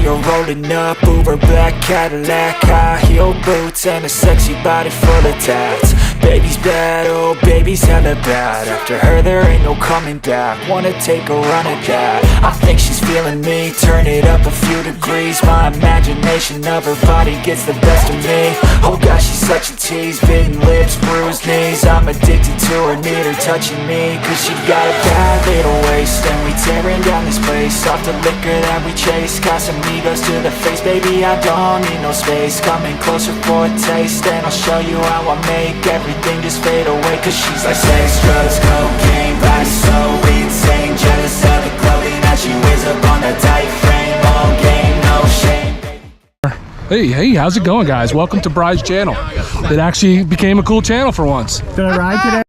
her rolling up, Uber black Cadillac, high heel boots and a sexy body full of tats. Baby's bad, oh baby's hella bad. After her there ain't no coming back. Wanna take a run at that. I think she's feeling me, turn it up a few degrees. My imagination of her body gets the best of me. Oh gosh, she's such a tease, bitten lips, bruised knees. I'm addicted to her, need her touching me, cause she got a bad little waist. And we tearing down this place, off the liquor that we chase. Casamigos to the face, baby I don't need no space. Coming closer for a taste, and I'll show you how I make everything just fade away. Cause she's like sex, drugs, cocaine, body so insane. Jealous of the clothing that she wears up on the tight frame. All game, no shame. Hey, how's it going, guys? Welcome to Bry's channel. It actually became a cool channel for once. Did I ride today?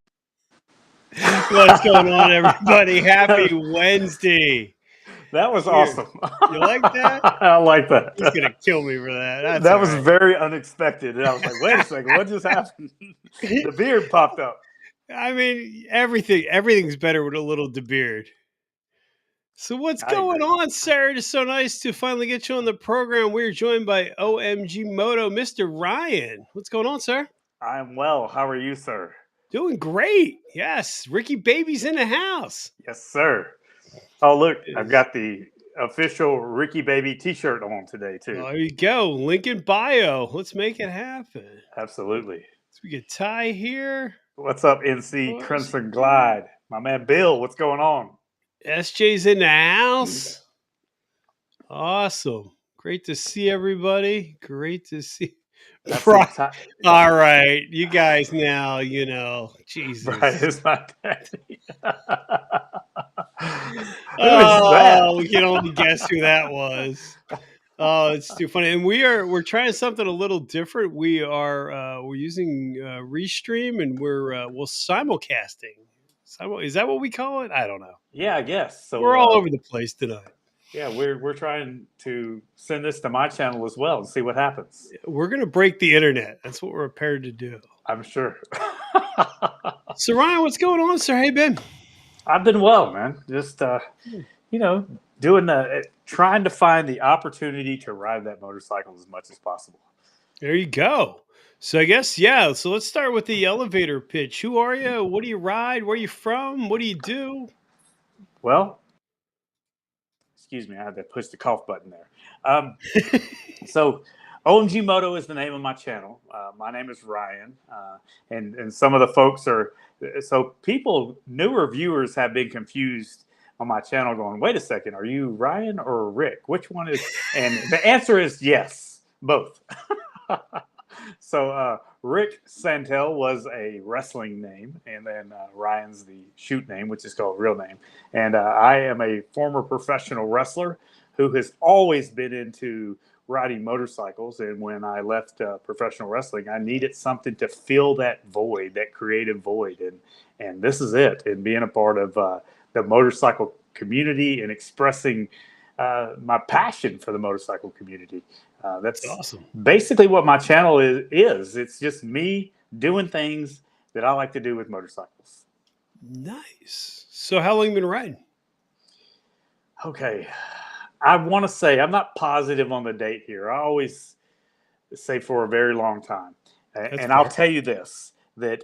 What's going on, everybody? Happy Wednesday. That was awesome. You like that? I like that. He's going to kill me for that. That was very unexpected. And I was like, wait a second, what just happened? The beard popped up. I mean, everything's better with a little beard. So what's going on, sir? It's so nice to finally get you on the program. We're joined by OMG Moto, Mr. Ryan. What's going on, sir? I'm well. How are you, sir? Doing great. Yes. Ricky Baby's in the house. Yes, sir. Oh, look, I've got the official Ricky Baby t-shirt on today, too. There you go. Link in bio. Let's make it happen. Absolutely. So we get Ty here. What's up, NC Crimson Glide? My man Bill, what's going on? SJ's in the house. Awesome. Great to see everybody. Great to see. All right. You guys now, Jesus. Right, it's my daddy. We can only guess who that was. Oh, it's too funny. And we're trying something a little different. We're using Restream, and we'll simulcasting. Is that what we call it? I don't know. Yeah, I guess. So we're all over the place tonight. Yeah, we're trying to send this to my channel as well and see what happens. We're gonna break the internet. That's what we're prepared to do. I'm sure. So Ryan, what's going on, sir? Hey, Ben. I've been well, man. Just trying to find the opportunity to ride that motorcycle as much as possible. There you go. So I guess, yeah. So let's start with the elevator pitch. Who are you? What do you ride? Where are you from? What do you do? Well, excuse me, I had to push the cough button there. So OMG Moto is the name of my channel. My name is Ryan, and some of the folks newer viewers have been confused on my channel going, wait a second, are you Ryan or Rick? Which one is? And the answer is yes, both. So Rick Santel was a wrestling name, and then Ryan's the shoot name, which is called real name. And I am a former professional wrestler who has always been into riding motorcycles. And when I left professional wrestling, I needed something to fill that void, that creative void. And this is it. And being a part of the motorcycle community and expressing my passion for the motorcycle community. That's awesome. Basically what my channel is. It's just me doing things that I like to do with motorcycles. Nice. So how long have you been riding? Okay. I want to say, I'm not positive on the date here. I always say for a very long time. And I'll tell you this, that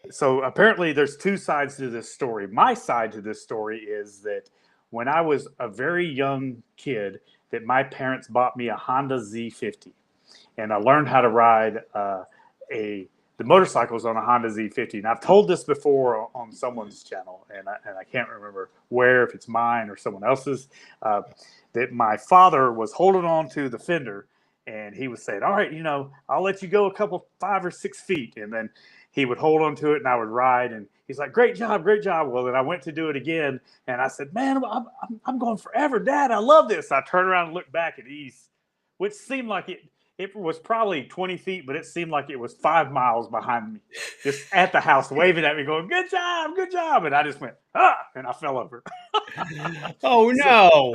so apparently there's two sides to this story. My side to this story is that when I was a very young kid, that my parents bought me a Honda Z50, and I learned how to ride the motorcycles on a Honda Z50. And I've told this before on someone's channel, and I can't remember where, if it's mine or someone else's, that my father was holding on to the fender, and he was saying, all right, I'll let you go a couple 5 or 6 feet. And then he would hold on to it, and I would ride, and he's like, great job, great job. Well, then I went to do it again, and I said, man, I'm going forever, Dad. I love this. I turned around and looked back at East, which seemed like it was probably 20 feet, but it seemed like it was 5 miles behind me, just at the house, waving at me, going, good job, good job. And I just went, and I fell over. Oh, no.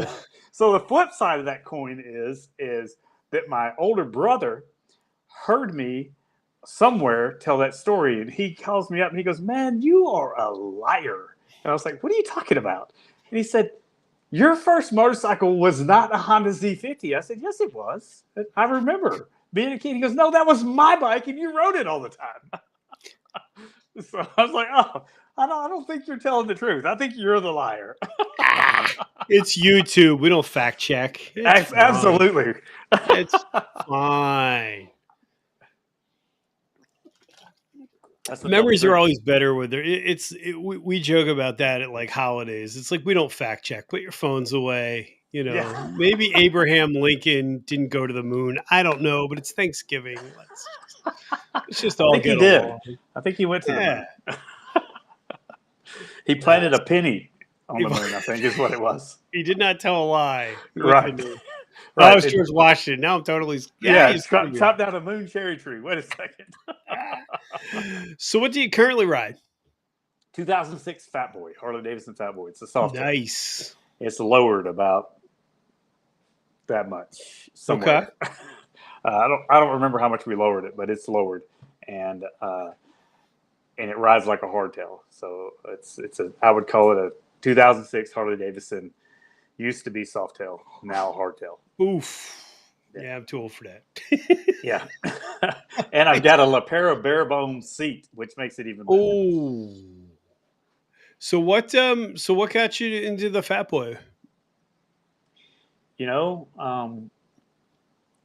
So the flip side of that coin is that my older brother heard me somewhere tell that story, and he calls me up and he goes, man, you are a liar. And I was like, what are you talking about? And he said, your first motorcycle was not a Honda Z50. I said, yes, it was. I remember being a kid. He goes, no, that was my bike, and you rode it all the time. So I was like, oh, I don't think you're telling the truth. I think you're the liar. It's YouTube. We don't fact check. Absolutely. It's fine. Memories are always better with it. We joke about that at like holidays. It's like we don't fact check. Put your phones away. You know, maybe Abraham Lincoln didn't go to the moon. I don't know, but it's Thanksgiving. Let's just all get along. I think he went to the moon. He planted a penny on the moon, I think is what it was. He did not tell a lie. Right. That was George Washington. Now I'm totally... Chop down a moon cherry tree. Wait a second. So what do you currently ride? 2006 Fatboy, harley-davidson Fatboy. It's a softail. Nice. It's lowered about that much. Somewhere. Okay. I don't remember how much we lowered it, but it's lowered, and it rides like a hardtail. So I would call it a 2006 Harley-Davidson. Used to be softail, now hardtail. Oof. Yeah, I'm too old for that. Yeah. And I've got a Lapera barebone seat, which makes it even better. Oh. So what got you into the Fatboy? You know,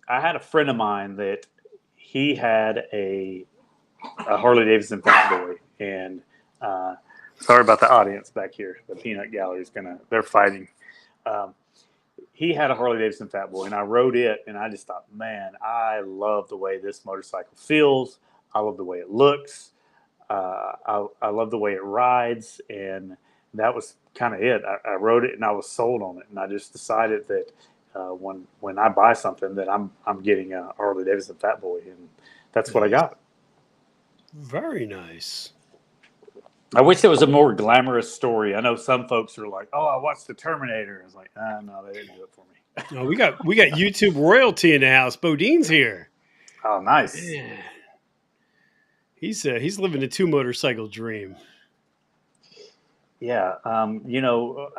I had a friend of mine that he had a Harley-Davidson Fatboy, and sorry about the audience back here. The peanut gallery is they're fighting. He had a Harley-Davidson Fatboy, and I rode it, and I just thought, man, I love the way this motorcycle feels. I love the way it looks. I love the way it rides, and that was kind of it. I rode it, and I was sold on it, and I just decided that when I buy something, that I'm getting a Harley-Davidson Fatboy, and that's what I got. Very nice. I wish there was a more glamorous story. I know some folks are like, "Oh, I watched the Terminator." I was like, "No, they didn't do it for me." No, we got YouTube royalty in the house. Bodine's here. Oh, nice. Yeah. He's living a 2-motorcycle dream. Yeah. You know,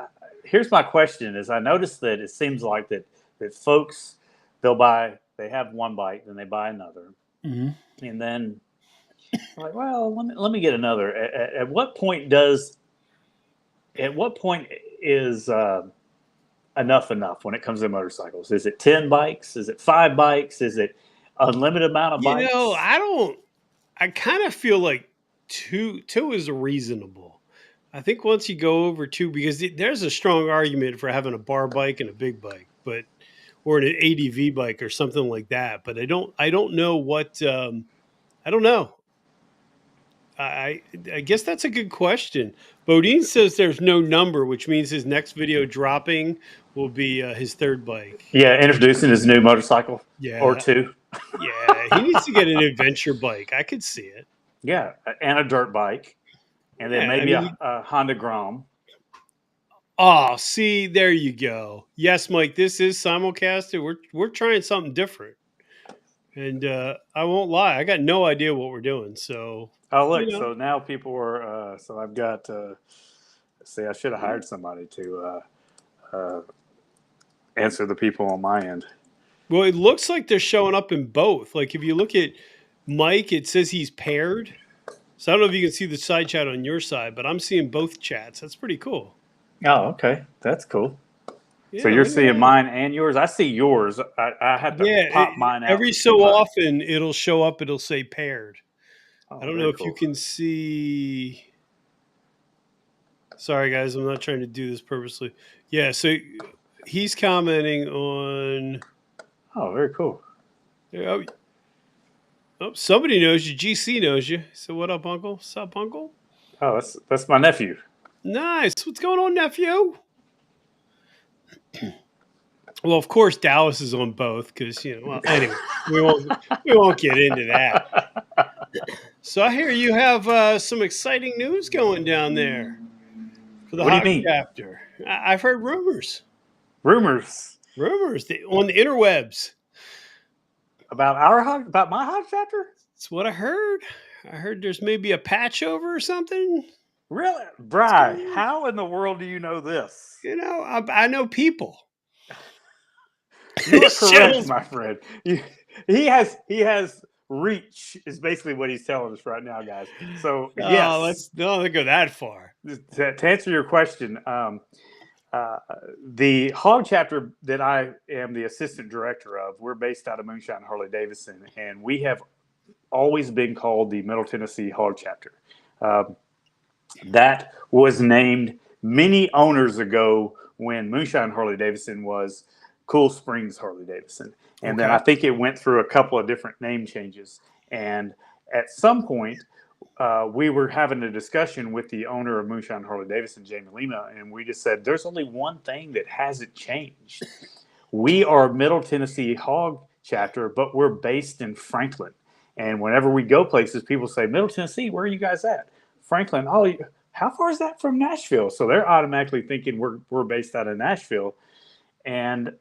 here's my question: is I noticed that it seems like that folks they have one bike, then they buy another, and then. Like, well, let me get another. At what point is enough when it comes to motorcycles? Is it 10 bikes? Is it 5 bikes? Is it unlimited amount of bikes? You know, I kind of feel like two is reasonable. I think once you go over 2, because there's a strong argument for having a bar bike and a big bike, or an ADV bike or something like that. But I don't know what I don't know. I guess that's a good question. Bodine says there's no number, which means his next video dropping will be his 3rd bike. Yeah, introducing his new motorcycle. Yeah. Or 2. Yeah, he needs to get an adventure bike. I could see it. Yeah, and a dirt bike. And then maybe a Honda Grom. Oh, see, there you go. Yes, Mike, this is simulcasted. We're trying something different. And I won't lie, I got no idea what we're doing. So, look, so now people are. So I've got. See, I should have hired somebody to answer the people on my end. Well, it looks like they're showing up in both. Like if you look at Mike, it says he's paired. So I don't know if you can see the side chat on your side, but I'm seeing both chats. That's pretty cool. Oh, okay, that's cool. Yeah, so you're seeing mine and yours. I see yours. I had to pop mine out. Every so often it'll show up. It'll say paired. I don't know if you can see. Sorry, guys. I'm not trying to do this purposely. Yeah. So he's commenting on. Oh, very cool. Yeah. Oh, somebody knows you. GC knows you. So what up, Uncle? What's up, Uncle? Oh, that's my nephew. Nice. What's going on, nephew? Well, of course, Dallas is on both because Well, anyway, we won't get into that. So I hear you have some exciting news going down there for the Hog Chapter. I've heard rumors. Rumors on the interwebs about my Hog Chapter. That's what I heard. I heard there's maybe a patch over or something. Really? Bri, how in the world do you know this? You know, I know people. You are correct, my friend. He has reach is basically what he's telling us right now, guys. So Oh, yes, don't go that far. to answer your question, the Hog Chapter that I am the assistant director of, we're based out of Moonshine Harley-Davidson, and we have always been called the Middle Tennessee Hog Chapter. That was named many owners ago when Moonshine Harley-Davidson was Cool Springs Harley-Davidson. And then I think it went through a couple of different name changes. And at some point, we were having a discussion with the owner of Moonshine Harley-Davidson, Jamie Lima, and we just said, there's only one thing that hasn't changed. We are Middle Tennessee Hog Chapter, but we're based in Franklin. And whenever we go places, people say, Middle Tennessee, where are you guys at? Franklin. Oh, how far is that from Nashville? So they're automatically thinking we're based out of Nashville. And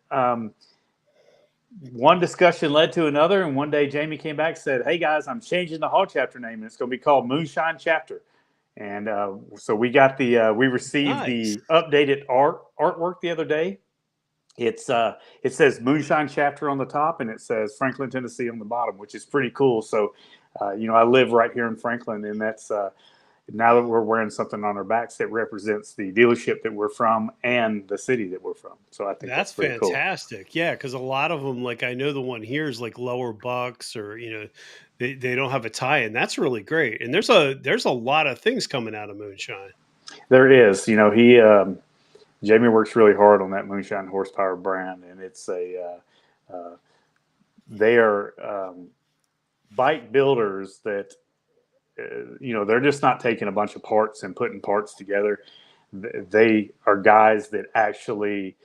one discussion led to another. And one day Jamie came back and said, hey, guys, I'm changing the Hog Chapter name. And it's going to be called Moonshine Chapter. And so we got we received the updated artwork the other day. It says Moonshine Chapter on the top, and it says Franklin, Tennessee on the bottom, which is pretty cool. So, I live right here in Franklin, and that's now that we're wearing something on our backs that represents the dealership that we're from and the city that we're from. So I think that's pretty fantastic. Cool. Yeah, because a lot of them, like I know the one here is like Lower Bucks, or they don't have a tie, and that's really great. And there's a lot of things coming out of Moonshine. There is. Jamie works really hard on that Moonshine Horsepower brand, and it's they are bike builders that they're just not taking a bunch of parts and putting parts together. They are guys that actually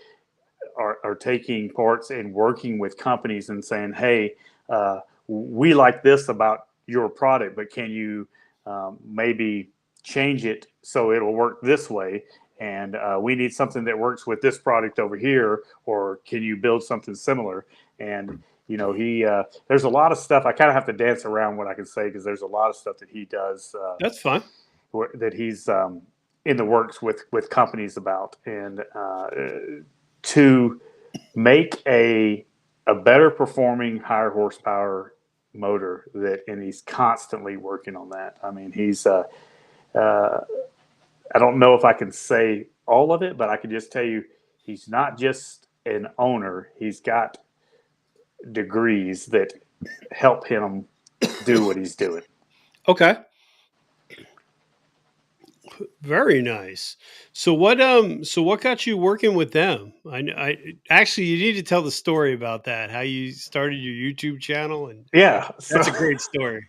are taking parts and working with companies and saying, hey, we like this about your product, but can you maybe change it so it'll work this way? And we need something that works with this product over here, or can you build something similar? And, there's a lot of stuff. I kind of have to dance around what I can say, because there's a lot of stuff that he does. That's fine. That he's in the works with companies about. And to make a better performing, higher horsepower motor, and he's constantly working on that. I mean, he's I don't know if I can say all of it, but I can just tell you he's not just an owner. He's got degrees that help him do what he's doing. Okay. Very nice. So what got you working with them? I actually, you need to tell the story about that, how you started your YouTube channel. And that's a great story.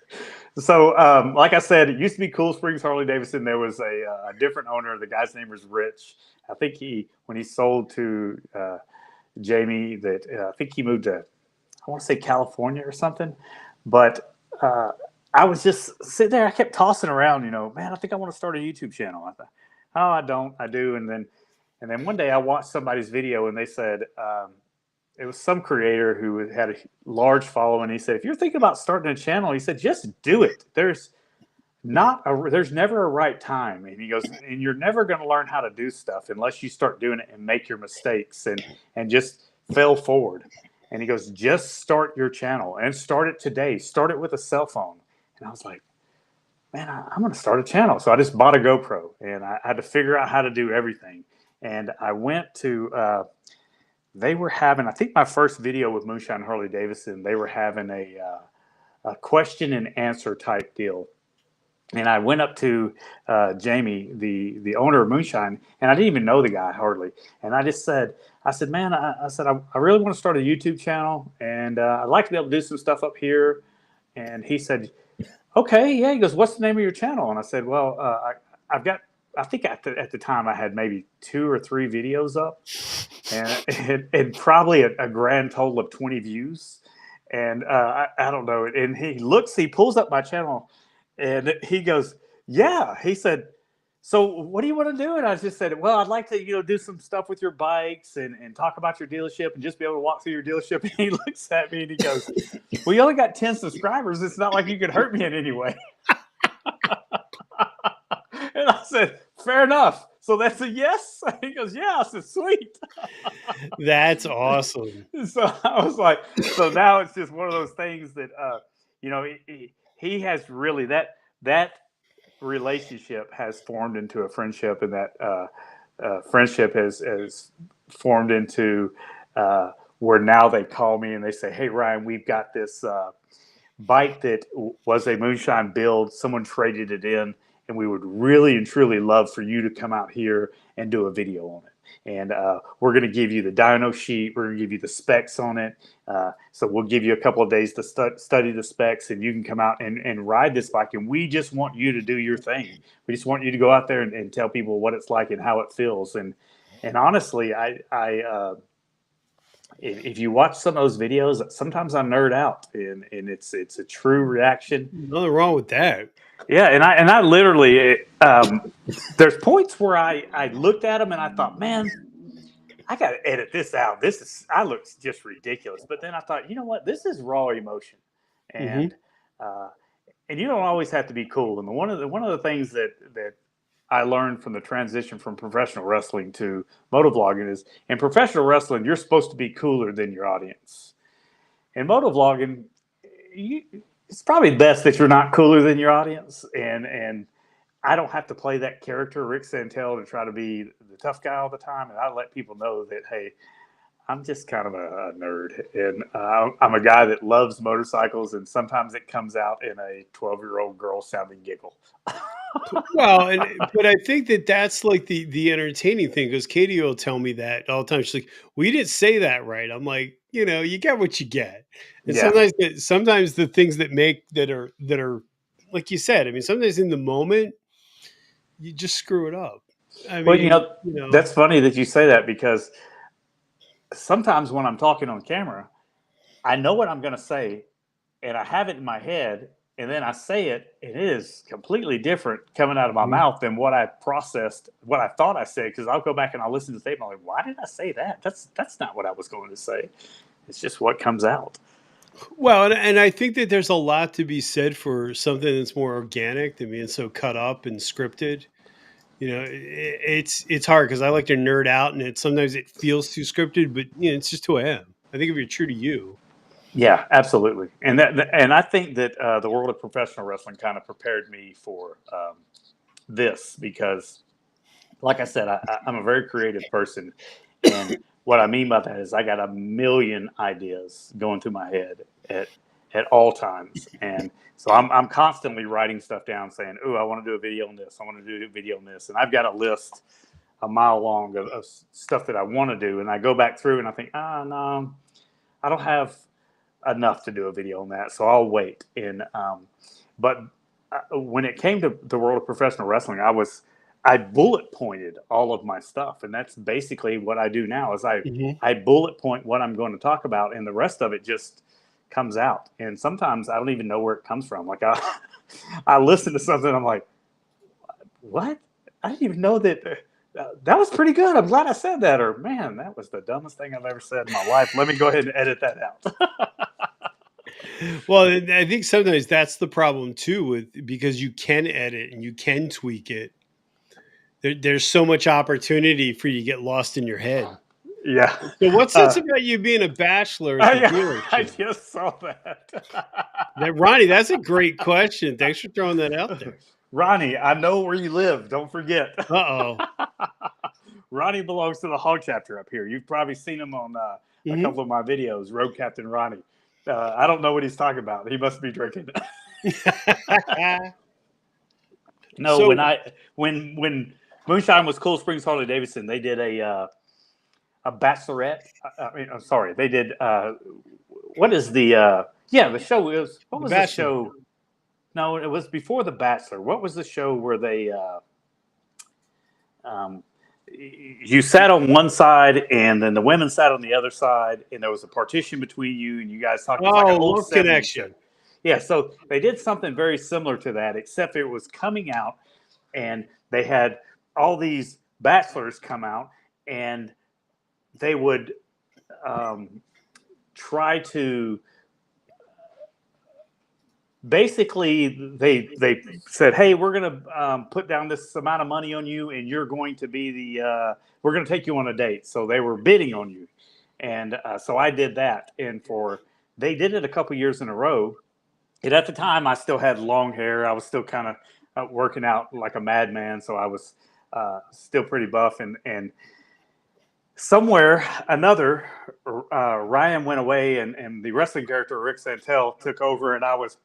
So, like I said, it used to be Cool Springs Harley-Davidson. There was a different owner. The guy's name was Rich. I think when he sold to Jamie, I think he moved to, I want to say California or something. But I was just sitting there. I kept tossing around, man, I think I want to start a YouTube channel. I thought, oh, I don't. I do. And then one day I watched somebody's video, and they said, it was some creator who had a large following. He said, if you're thinking about starting a channel, he said, just do it. There's never a right time. And he goes, and you're never going to learn how to do stuff unless you start doing it and make your mistakes and just fail forward. And he goes, just start your channel and start it today. Start it with a cell phone. And I was like, man, I'm going to start a channel. So I just bought a GoPro, and I had to figure out how to do everything. And I went to, they were having, I think my first video with Moonshine Harley-Davidson, they were having a question and answer type deal. And I went up to Jamie, the owner of Moonshine, and I didn't even know the guy hardly. And I just said, man, I really want to start a YouTube channel, and I'd like to be able to do some stuff up here. And he said, okay, yeah. He goes, what's the name of your channel? And I said, well, I've got, I think at the time I had maybe 2 or 3 videos up, and probably a grand total of 20 views. And I don't know. And he pulls up my channel, and he goes, yeah. He said, so what do you want to do? And I just said, well, I'd like to, do some stuff with your bikes and talk about your dealership and just be able to walk through your dealership. And he looks at me and he goes, well, you only got 10 subscribers. It's not like you could hurt me in any way. And I said, fair enough. So that's a yes? He goes, yeah. I said, sweet. That's awesome. So I was like, so now it's just one of those things that, you know, he has really, that relationship has formed into a friendship, and that friendship has formed into where now they call me and they say, hey, Ryan, we've got this bike that was a Moonshine build. Someone traded it in, and we would really and truly love for you to come out here and do a video on it. And we're going to give you the dyno sheet. We're going to give you the specs on it. So we'll give you a couple of days to study the specs, and you can come out and ride this bike. And we just want you to do your thing. We just want you to go out there and tell people what it's like and how it feels. And honestly, if you watch some of those videos, sometimes I nerd out, and it's a true reaction. Nothing wrong with that. Yeah, and I literally there's points where I looked at them and I thought, man, I got to edit this out. I look just ridiculous. But then I thought, you know what? This is raw emotion, and and you don't always have to be cool. And one of the things that I learned from the transition from professional wrestling to motovlogging is, in professional wrestling, you're supposed to be cooler than your audience. In motovlogging, it's probably best that you're not cooler than your audience. And I don't have to play that character, Rick Santel, to try to be the tough guy all the time. And I let people know that, hey, I'm just kind of a nerd. And I'm a guy that loves motorcycles. And sometimes it comes out in a 12-year-old girl sounding giggle. Well, but I think that's like the entertaining thing, because Katie will tell me that all the time. She's like, "We didn't say that right." I'm like, you know, you get what you get. And sometimes the things that are like you said. I mean, sometimes in the moment you just screw it up. I mean, well, you know, that's funny that you say that, because sometimes when I'm talking on camera, I know what I'm going to say, and I have it in my head. And then I say it, and it is completely different coming out of my mouth than what I processed, what I thought I said. Because I'll go back and I'll listen to the tape, and I'm like, why did I say that? That's not what I was going to say. It's just what comes out. Well, and I think that there's a lot to be said for something that's more organic than being so cut up and scripted. You know, it's hard, because I like to nerd out, and sometimes it feels too scripted, but you know, it's just who I am. I think if you're true to you. Yeah, absolutely. And I think that the world of professional wrestling kind of prepared me for this, because, like I said, I'm a very creative person. And what I mean by that is I got a million ideas going through my head at all times. And so I'm constantly writing stuff down, saying, "Ooh, I want to do a video on this. I want to do a video on this." And I've got a list a mile long of stuff that I want to do. And I go back through and I think, no, I don't have enough to do a video on that, so I'll wait. And but when it came to the world of professional wrestling, I bullet pointed all of my stuff, and that's basically what I do now. Is I bullet point what I'm going to talk about, and the rest of it just comes out. And sometimes I don't even know where it comes from. Like I listen to something, I'm like, what? I didn't even know that. That was pretty good. I'm glad I said that. Or, man, that was the dumbest thing I've ever said in my life. Let me go ahead and edit that out. Well, I think sometimes that's the problem too, because you can edit and you can tweak it. There's so much opportunity for you to get lost in your head. Yeah. So what's this about you being a bachelor at the dealership? I just saw that. Ronnie, that's a great question. Thanks for throwing that out there. Ronnie, I know where you live. Don't forget. Uh-oh. Ronnie belongs to the Hog Chapter up here. You've probably seen him on a couple of my videos, Road Captain Ronnie. I don't know what he's talking about. He must be drinking. No, so, when Moonshine was Cool Springs Harley-Davidson, they did a bachelorette. I'm sorry. They did what is the the show was, what was the show? No, it was before The Bachelor. What was the show where they you sat on one side and then the women sat on the other side, and there was a partition between you, and you guys talked about like an old connection. Show. Yeah, so they did something very similar to that, except it was coming out, and they had all these bachelors come out, and they would try to basically they said, hey, we're going to put down this amount of money on you, and you're going to be we're going to take you on a date. So they were bidding on you. And so I did that. And they did it a couple years in a row. And at the time, I still had long hair. I was still kind of working out like a madman. So I was still pretty buff. And somewhere another, Ryan went away, and the wrestling character Rick Santel took over, and I was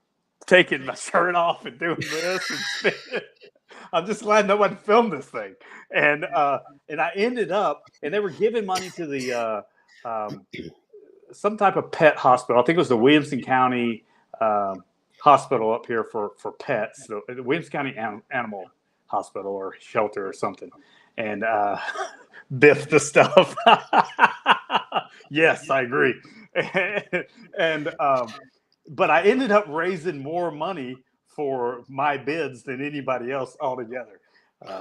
taking my shirt off and doing this. And I'm just glad nobody filmed this thing. And I ended up, and they were giving money to the some type of pet hospital. I think it was the Williamson County hospital up here for pets, the Williamson County Animal Hospital or shelter or something. And biff the stuff. Yes, I agree. And but I ended up raising more money for my bids than anybody else altogether,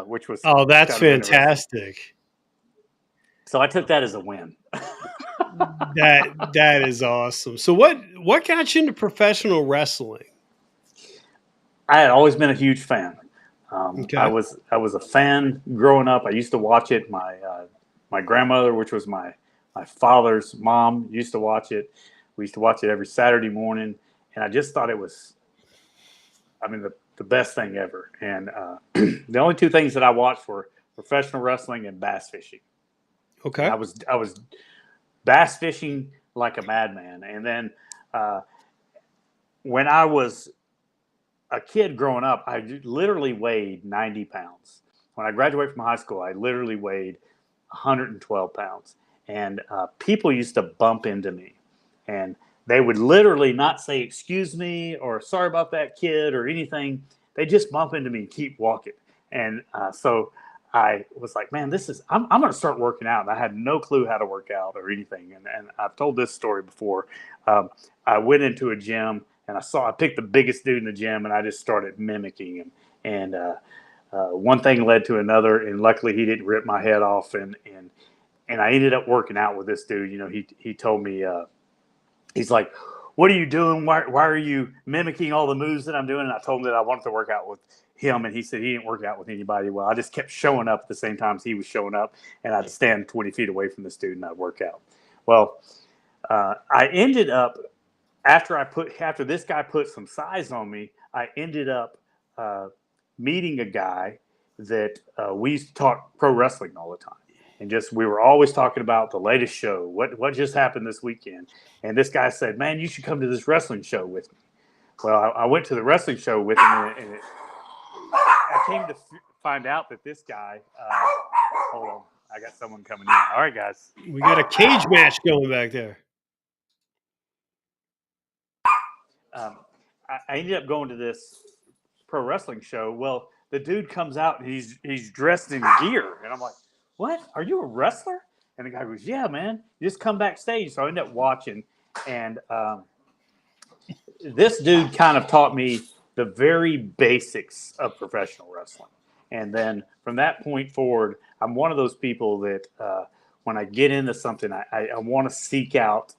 which was that's fantastic. So I took that as a win. That is awesome. So what got you into professional wrestling? I had always been a huge fan. Okay. I was a fan growing up. I used to watch it. My grandmother, which was my father's mom, used to watch it. We used to watch it every Saturday morning, and I just thought it was, the best thing ever. And the only two things that I watched were professional wrestling and bass fishing. Okay. I was bass fishing like a madman. And then when I was a kid growing up, I literally weighed 90 pounds. When I graduated from high school, I literally weighed 112 pounds. And people used to bump into me. And they would literally not say, excuse me, or sorry about that, kid, or anything. They just bump into me and keep walking. And so I was like, man, I'm going to start working out. And I had no clue how to work out or anything. And I've told this story before. I went into a gym, and I picked the biggest dude in the gym, and I just started mimicking him. And one thing led to another, and luckily he didn't rip my head off. And I ended up working out with this dude. You know, he told me, he's like, what are you doing? Why are you mimicking all the moves that I'm doing? And I told him that I wanted to work out with him, and he said he didn't work out with anybody. Well, I just kept showing up at the same time as he was showing up, and I'd stand 20 feet away from this dude and I'd work out. Well, I ended up, after this guy put some size on me, I ended up meeting a guy that we used to talk pro wrestling all the time. And we were always talking about the latest show, what just happened this weekend. And this guy said, man, you should come to this wrestling show with me. Well, I went to the wrestling show with him, and I came to find out that this guy, hold on, I got someone coming in. All right, guys. We got a cage match going back there. I ended up going to this pro wrestling show. Well, the dude comes out, and he's dressed in gear. And I'm like, what? Are you a wrestler? And the guy goes, yeah, man. You just come backstage. So I ended up watching. And this dude kind of taught me the very basics of professional wrestling. And then from that point forward, I'm one of those people that when I get into something, I want to seek out,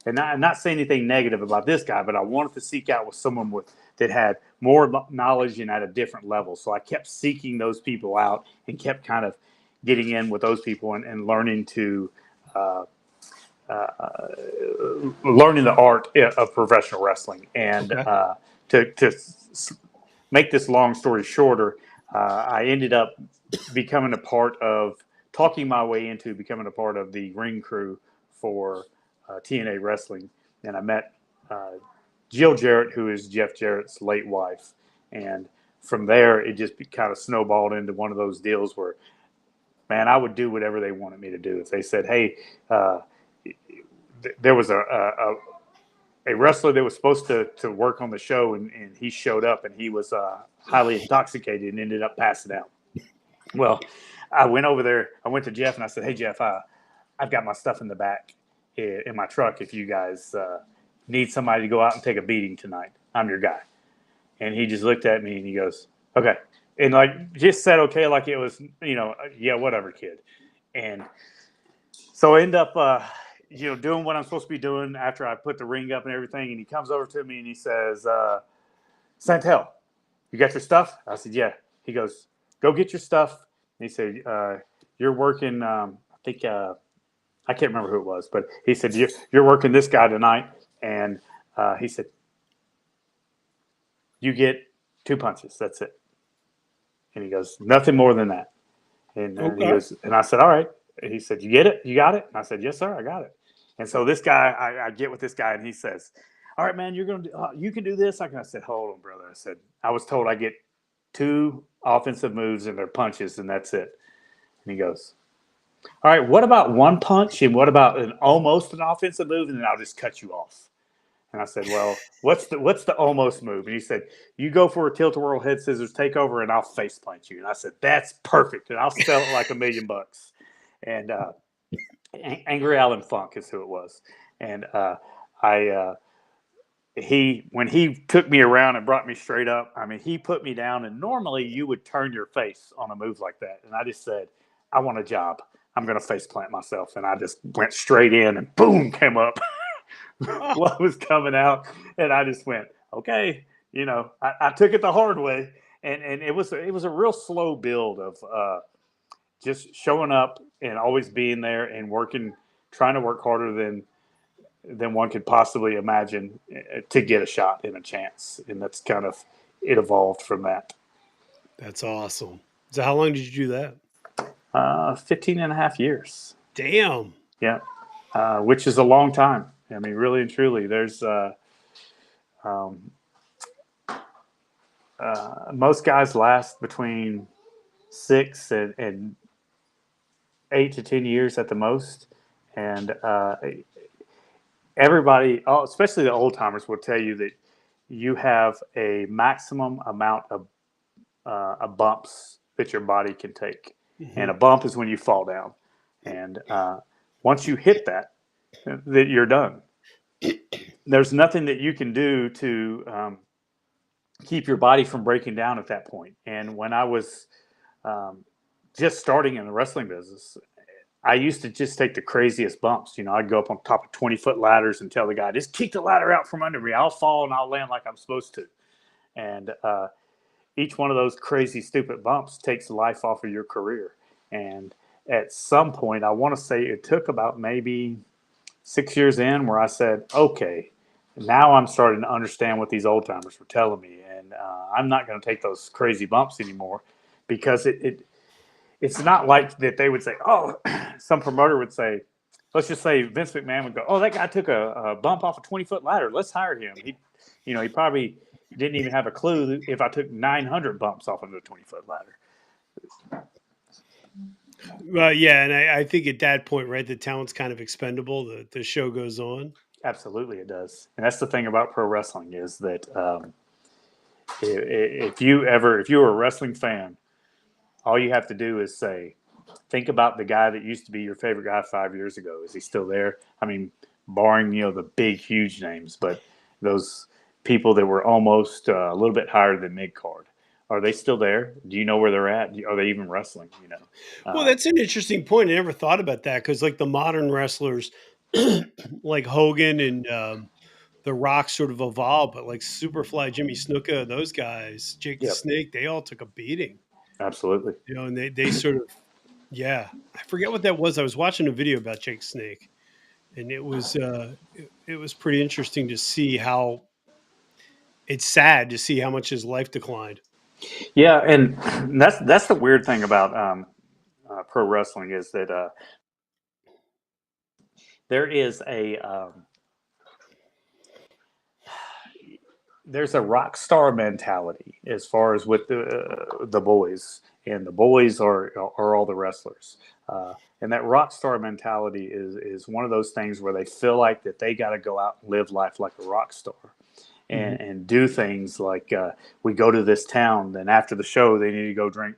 and not say anything negative about this guy, but I wanted to seek out with someone that had more knowledge and at a different level. So I kept seeking those people out and kept kind of getting in with those people and learning learning the art of professional wrestling. And to make this long story shorter, I ended up talking my way into becoming a part of the ring crew for TNA Wrestling. And I met Jill Jarrett, who is Jeff Jarrett's late wife. And from there, it just kind of snowballed into one of those deals where, man, I would do whatever they wanted me to do. If they said, hey, there was a wrestler that was supposed to work on the show, and he showed up, and he was highly intoxicated and ended up passing out. Well, I went over there. I went to Jeff, and I said, hey, Jeff, I've got my stuff in the back in my truck. If you guys need somebody to go out and take a beating tonight, I'm your guy. And he just looked at me, and he goes, okay. And just said, okay, like it was, yeah, whatever, kid. And so I end up, doing what I'm supposed to be doing after I put the ring up and everything. And he comes over to me and he says, Santel, you got your stuff? I said, yeah. He goes, go get your stuff. And he said, you're working, I think, I can't remember who it was, but he said, you're working this guy tonight. And he said, you get 2 punches. That's it. And he goes, nothing more than that. And he goes, and I said, all right. And he said, you get it? You got it? And I said, yes, sir, I got it. And so this guy, I get with this guy, and he says, all right, man, you can do this. I said, hold on, brother. I said, I was told I get 2 offensive moves and their punches, and that's it. And he goes, all right, what about 1 punch, and what about almost an offensive move, and then I'll just cut you off. And I said, well, what's the almost move? And he said, you go for a tilt-a-whirl head scissors takeover, and I'll face plant you. And I said, that's perfect, and I'll sell it like $1 million. And Angry Alan Funk is who it was. And when he took me around and brought me straight up, I mean, he put me down, and normally you would turn your face on a move like that. And I just said, I want a job. I'm going to face plant myself. And I just went straight in and boom, came up what was coming out. And I just went, okay, I took it the hard way. And it was a real slow build of just showing up and always being there and trying to work harder than one could possibly imagine to get a shot and a chance. And that's kind of, it evolved from that. That's awesome. So how long did you do that? 15 and a half years. Damn. Yeah. Which is a long time. I mean, really and truly, there's most guys last between 6 and 8 to 10 years at the most. And everybody, especially the old timers, will tell you that you have a maximum amount of bumps that your body can take. Mm-hmm. And a bump is when you fall down. And once you hit that you're done. There's nothing that you can do to keep your body from breaking down at that point. And when I was just starting in the wrestling business, I used to just take the craziest bumps. I'd go up on top of 20-foot ladders and tell the guy, just kick the ladder out from under me. I'll fall and I'll land like I'm supposed to. And each one of those crazy, stupid bumps takes the life off of your career. And at some point, I want to say it took about maybe 6 years in where I said, okay, now I'm starting to understand what these old timers were telling me. And I'm not going to take those crazy bumps anymore, because it's not like that they would say, oh, some promoter would say, let's just say Vince McMahon would go, oh, that guy took a bump off a 20-foot ladder. Let's hire him. He probably didn't even have a clue if I took 900 bumps off of a 20-foot ladder. Well, yeah, and I think at that point, right, the talent's kind of expendable. The show goes on. Absolutely, it does. And that's the thing about pro wrestling is that if you're a wrestling fan, all you have to do is think about the guy that used to be your favorite guy 5 years ago. Is he still there? I mean, barring, the big, huge names, but those people that were almost a little bit higher than mid-card. Are they still there? Do you know where they're at? Are they even wrestling? Well, that's an interesting point. I never thought about that, because like the modern wrestlers like Hogan and The Rock sort of evolved, but like Superfly, Jimmy Snuka, those guys, Jake the Snake, they all took a beating. Absolutely. And they sort of, yeah, I forget what that was. I was watching a video about Jake Snake, and it was pretty interesting to see how it's sad to see how much his life declined. Yeah, and that's the weird thing about pro wrestling is that there is there's a rock star mentality as far as with the boys, and the boys are all the wrestlers, and that rock star mentality is one of those things where they feel like that they got to go out and live life like a rock star. And do things like we go to this town, then after the show they need to go drink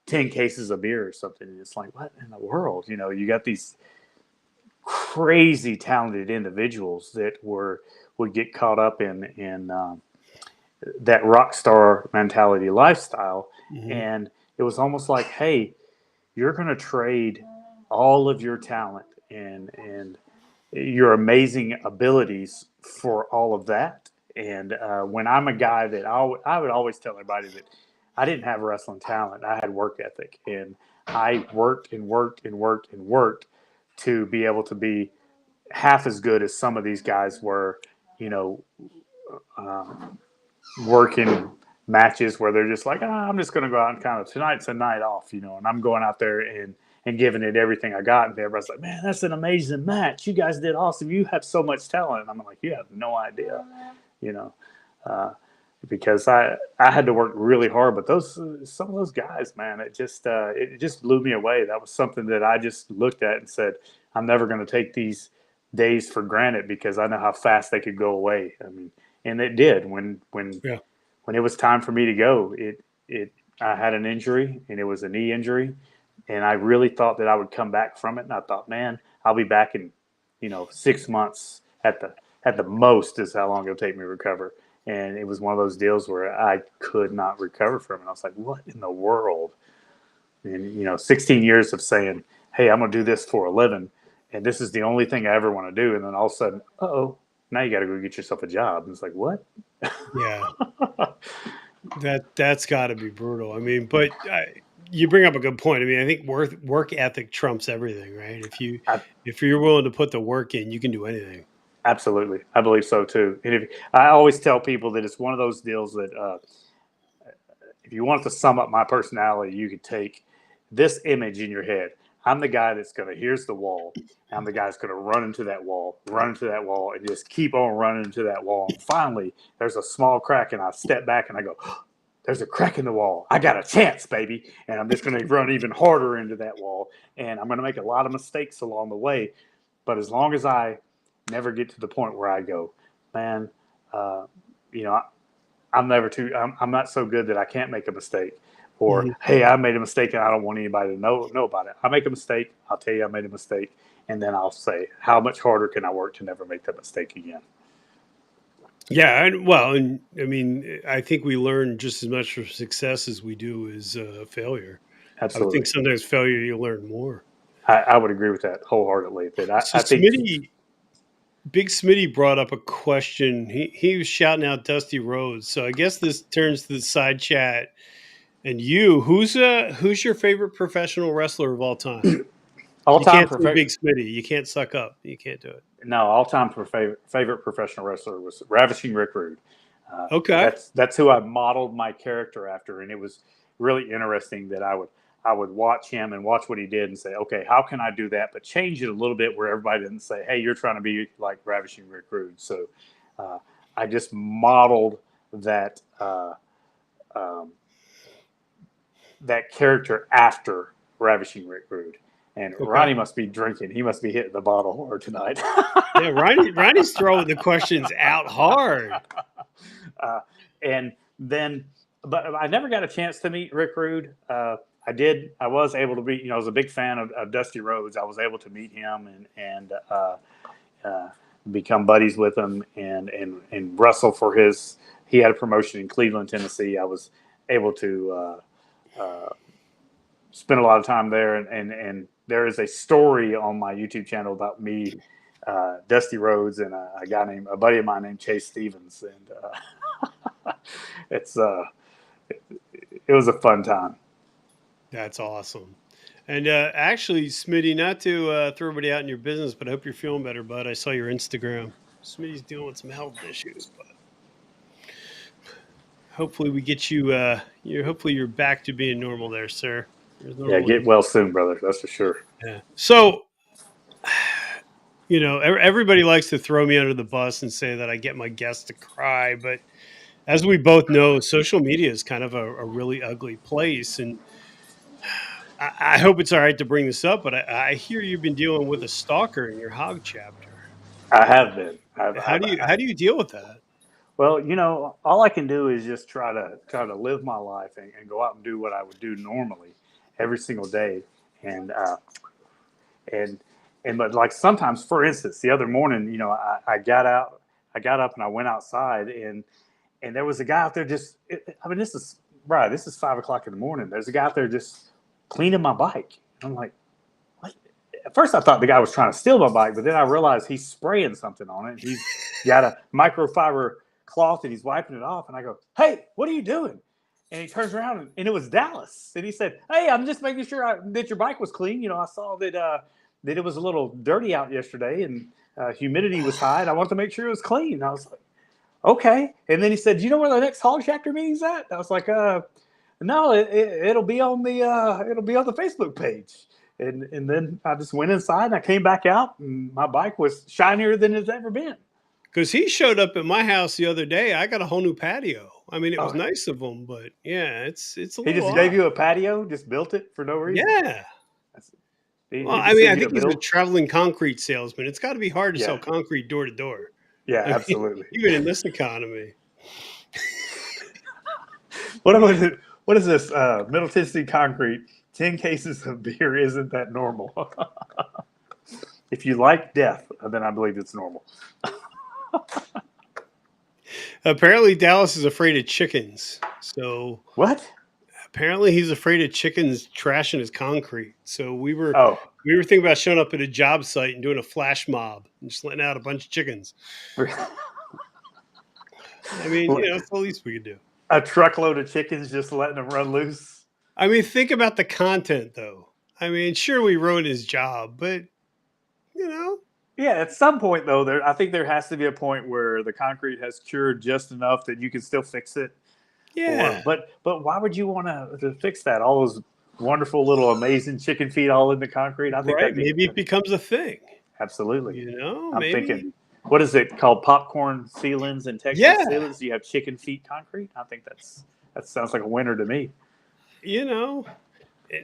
10 cases of beer or something. And it's like, what in the world? You got these crazy talented individuals that would get caught up in that rock star mentality lifestyle. And it was almost like, hey, you're going to trade all of your talent and your amazing abilities for all of that. And when I'm a guy that I would always tell everybody that I didn't have wrestling talent. I had work ethic, and I worked and worked and worked and worked to be able to be half as good as some of these guys were, you know, working matches where they're just like, I'm just going to go out and kind of, tonight's a night off, you know, and I'm going out there and giving it everything I got. And everybody's like, man, that's an amazing match. You guys did awesome. You have so much talent. And I'm like, you have no idea, you know, because I had to work really hard, but some of those guys, man, it just blew me away. That was something that I just looked at and said, I'm never going to take these days for granted because I know how fast they could go away. I mean, and it did when it was time for me to go. I had an injury, and it was a knee injury, and I really thought that I would come back from it. And I thought, man, I'll be back in, 6 months at the most is how long it'll take me to recover. And it was one of those deals where I could not recover from it. I was like, what in the world? And 16 years of saying, hey, I'm going to do this for a living, and this is the only thing I ever want to do. And then all of a sudden, now you got to go get yourself a job. And it's like, what? Yeah. That's got to be brutal. I mean, but you bring up a good point. I mean, I think work ethic trumps everything, right? If you're willing to put the work in, you can do anything. Absolutely, I believe so too. And I always tell people that it's one of those deals that if you wanted to sum up my personality, you could take this image in your head. I'm the guy that's going to, here's the wall. I'm the guy that's going to run into that wall, and just keep on running into that wall. And finally, there's a small crack, and I step back and I go, there's a crack in the wall. I got a chance, baby. And I'm just going to run even harder into that wall. And I'm going to make a lot of mistakes along the way. But as long as I never get to the point where I go, man, I'm not so good that I can't make a mistake. Or, hey, I made a mistake and I don't want anybody to know about it. I make a mistake, I'll tell you I made a mistake, and then I'll say, how much harder can I work to never make that mistake again? Yeah, and I mean, I think we learn just as much from success as we do as failure. Absolutely. I think sometimes failure you learn more. I would agree with that wholeheartedly. Big Smitty brought up a question. He was shouting out Dusty Rhodes. So I guess this turns to the side chat. And who's your favorite professional wrestler of all time? Big Smitty. You can't suck up. You can't do it. No, all-time favorite professional wrestler was Ravishing Rick Rude. Okay, that's who I modeled my character after, and it was really interesting that I would watch him and watch what he did and say, okay, how can I do that, but change it a little bit where everybody didn't say, hey, you're trying to be like Ravishing Rick Rude. So I just modeled that that character after Ravishing Rick Rude. And okay. Ronnie must be drinking. He must be hitting the bottle hard tonight. Yeah, Ronnie's throwing the questions out hard. And then, but I never got a chance to meet Rick Rude. I was able to meet, I was a big fan of Dusty Rhodes. I was able to meet him and become buddies with him and wrestle for he had a promotion in Cleveland, Tennessee. I was able to spend a lot of time there, and there is a story on my YouTube channel about me, Dusty Rhodes, and a buddy of mine named Chase Stevens, and it was a fun time. That's awesome. And actually, Smitty, not to throw everybody out in your business, but I hope you're feeling better, bud. I saw your Instagram. Smitty's dealing with some health issues, but hopefully we get you. Hopefully you're back to being normal there, sir. Yeah, get well soon, brother. That's for sure. Yeah. So, everybody likes to throw me under the bus and say that I get my guests to cry, but as we both know, social media is kind of a really ugly place, and I hope it's all right to bring this up, but I hear you've been dealing with a stalker in your Hog Chapter. I have been. How do you deal with that? Well, all I can do is just try to live my life and go out and do what I would do normally every single day. But like sometimes, for instance, the other morning, I got up and I went outside and there was a guy out there this is 5 o'clock in the morning. There's a guy out there just cleaning my bike. I'm like, what? at first I thought the guy was trying to steal my bike, but then I realized he's spraying something on it. He's got a microfiber cloth and he's wiping it off. And I go, "Hey, what are you doing?" And he turns around and it was Dallas. And he said, "Hey, I'm just making sure that your bike was clean. I saw that it was a little dirty out yesterday and humidity was high. And I wanted to make sure it was clean." And I was like, "Okay." And then he said, "Do you know where the next Hog Chapter meeting's at?" And I was like, "No, it'll be on the Facebook page." And then I just went inside and I came back out and my bike was shinier than it's ever been. Because he showed up at my house the other day. I got a whole new patio. I mean, it was nice of him, but yeah, it's a little. He just gave you a patio, just built it for no reason. Yeah. I think he's a traveling concrete salesman. It's got to be hard to sell concrete door to door. Yeah, absolutely. Even in this economy. What is this? Middle Tennessee Concrete. 10 cases of beer isn't that normal. If you like death, then I believe it's normal. Apparently, Dallas is afraid of chickens. So what? Apparently, he's afraid of chickens trashing his concrete. So we were thinking about showing up at a job site and doing a flash mob and just letting out a bunch of chickens. I mean, it's the least we could do. A truckload of chickens, just letting them run loose. I mean, think about the content, though. I mean, sure, we ruined his job, but Yeah, at some point though, I think there has to be a point where the concrete has cured just enough that you can still fix it. Yeah. But why would you want to fix that? All those wonderful little amazing chicken feet all in the concrete. I think maybe it becomes a thing. Absolutely. I'm thinking, what is it called? Popcorn ceilings and Texas ceilings. You have chicken feet concrete. I think that sounds like a winner to me.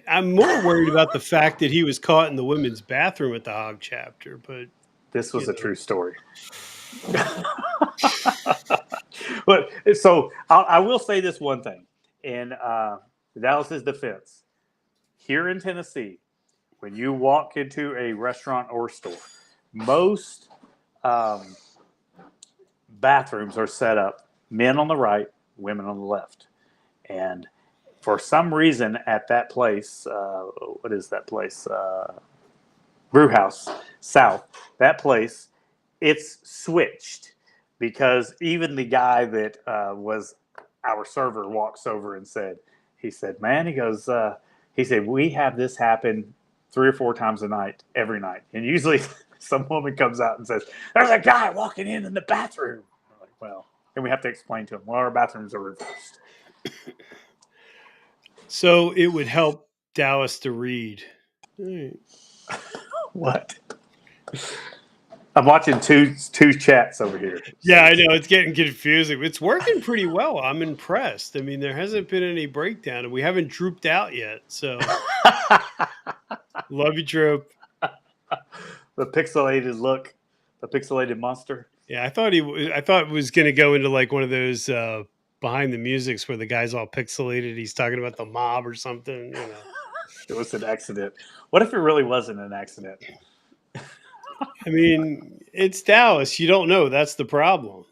I'm more worried about the fact that he was caught in the women's bathroom at the Hog Chapter, but this was a true story. But so I will say this one thing in Dallas's defense. Here in Tennessee, when you walk into a restaurant or store, most bathrooms are set up men on the right, women on the left, and for some reason at that place, what is that place? Brewhouse South. That place, it's switched because even the guy that was our server walks over and said, "Man," he goes, he said, "we have this happen 3 or 4 times a night, every night." And usually some woman comes out and says, "There's a guy walking in the bathroom." I'm like, well, and we have to explain to him, well, our bathrooms are reversed. So it would help Dallas to read. What? I'm watching two chats over here. Yeah, I know. It's getting confusing. It's working pretty well. I'm impressed. I mean, there hasn't been any breakdown, and we haven't drooped out yet. So, love you, Droop. The pixelated look, the pixelated monster. Yeah, I thought it was going to go into like one of those behind the musics where the guy's all pixelated. He's talking about the mob or something. It was an accident. What if it really wasn't an accident? I mean, it's Dallas. You don't know. That's the problem.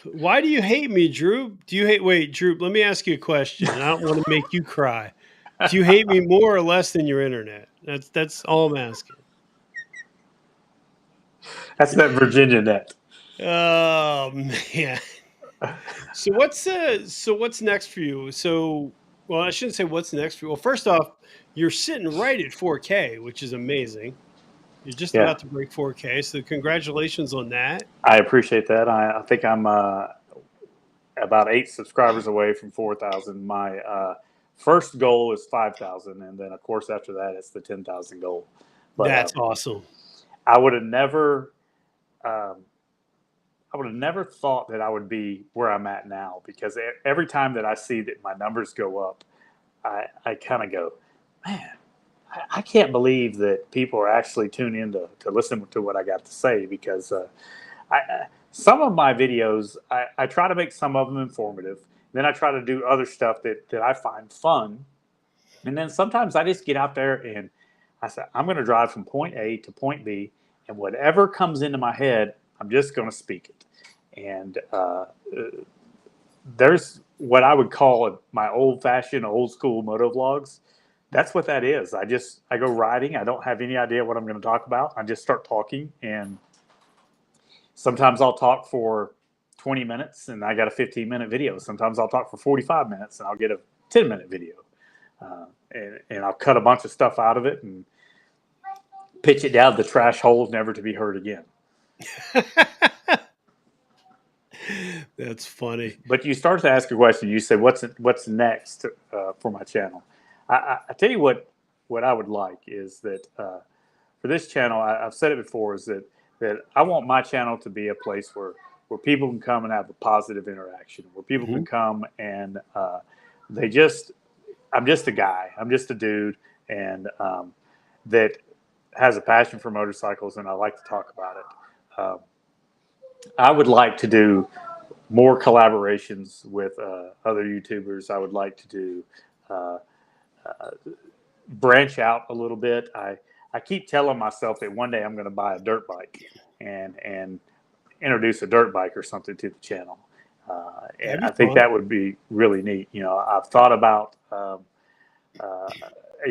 Why do you hate me, Drew? Wait, Drew, let me ask you a question. I don't want to make you cry. Do you hate me more or less than your internet? That's all I'm asking. That's that Virginia net. Oh man. So what's next for you? Well, I shouldn't say what's next for you. Well, first off, you're sitting right at 4K, which is amazing. You're just about to break 4K, so congratulations on that. I appreciate that. I think I'm about 8 subscribers away from 4,000. My first goal is 5,000, and then of course after that it's the 10,000 goal. But that's awesome. I would have never thought that I would be where I'm at now, because every time that I see that my numbers go up, I kind of go, man, I can't believe that people are actually tuning in to listen to what I got to say, because some of my videos, I try to make some of them informative. Then I try to do other stuff that I find fun. And then sometimes I just get out there and I say, I'm going to drive from point A to point B, and whatever comes into my head, I'm just going to speak it. And there's what I would call my old-fashioned, old-school motovlogs. that's what that is. I go riding. I don't have any idea what I'm going to talk about. I just start talking, and sometimes I'll talk for 20 minutes and I got a 15-minute video. Sometimes I'll talk for 45 minutes and I'll get a 10-minute video. And I'll cut a bunch of stuff out of it and pitch it down the trash hole, never to be heard again. That's funny. But you start to ask a question. You say, what's next for my channel? I tell you what I would like is that for this channel, I've said it before, is that I want my channel to be a place where people can come and have a positive interaction, where people can come and I'm just a guy. I'm just a dude, and that has a passion for motorcycles, and I like to talk about it. I would like to do more collaborations with other YouTubers. I would like to do branch out a little bit. I keep telling myself that one day I'm going to buy a dirt bike and introduce a dirt bike or something to the channel. And I think that would be really neat. You know, I've thought about, you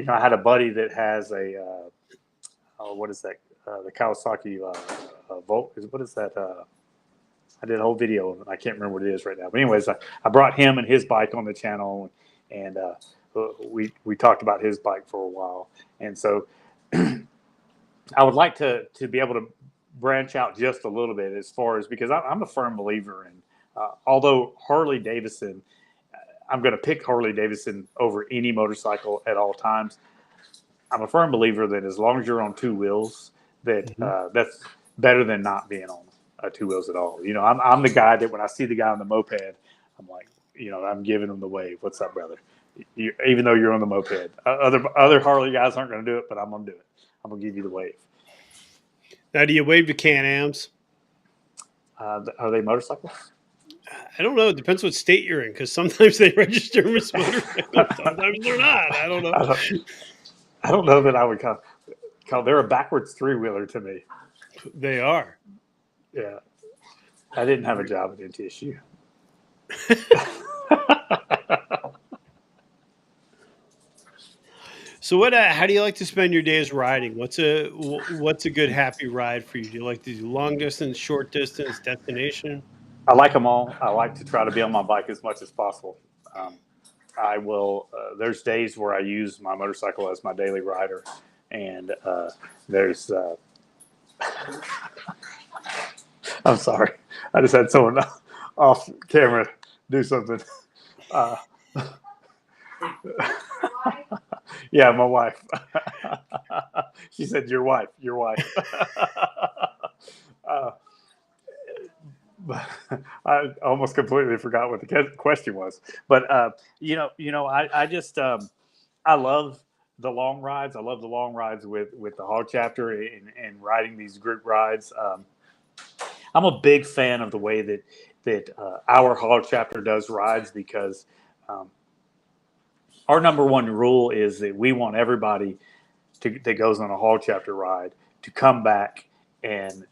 know, I had a buddy that has a, what is that? The Kawasaki Volt. What is that? I did a whole video of it. I can't remember what it is right now. But anyways, I brought him and his bike on the channel, and we talked about his bike for a while. And so I would like to be able to branch out just a little bit as far as, because I'm a firm believer in, although Harley-Davidson, I'm going to pick Harley-Davidson over any motorcycle at all times. I'm a firm believer that as long as you're on two wheels, that that's better than not being on two wheels at all. You know, I'm the guy that when I see the guy on the moped, I'm like, you know, I'm giving him the wave. What's up, brother? Even though you're on the moped, other Harley guys aren't going to do it, but I'm going to do it. I'm going to give you the wave. Now, do you wave to Can-Ams? Are they motorcycles? I don't know. It depends what state you're in, because sometimes they register them as motorcycles. Sometimes they're not. I don't know. I don't know that I would call. They're a backwards three-wheeler to me. They are. Yeah. I didn't have a job at NTSU. So how do you like to spend your days riding? What's a good happy ride for you? Do you like to do long distance, short distance, destination? I like them all. I like to try to be on my bike as much as possible. I will. There's days where I use my motorcycle as my daily rider, and there's. I'm sorry. I just had someone off camera do something. Yeah, my wife. She said, "Your wife, your wife." I almost completely forgot what the question was. But I just I love the long rides. I love the long rides with the Hog Chapter and riding these group rides. I'm a big fan of the way that our Hog Chapter does rides, because our number one rule is that we want everybody that goes on a Hog Chapter ride to come back and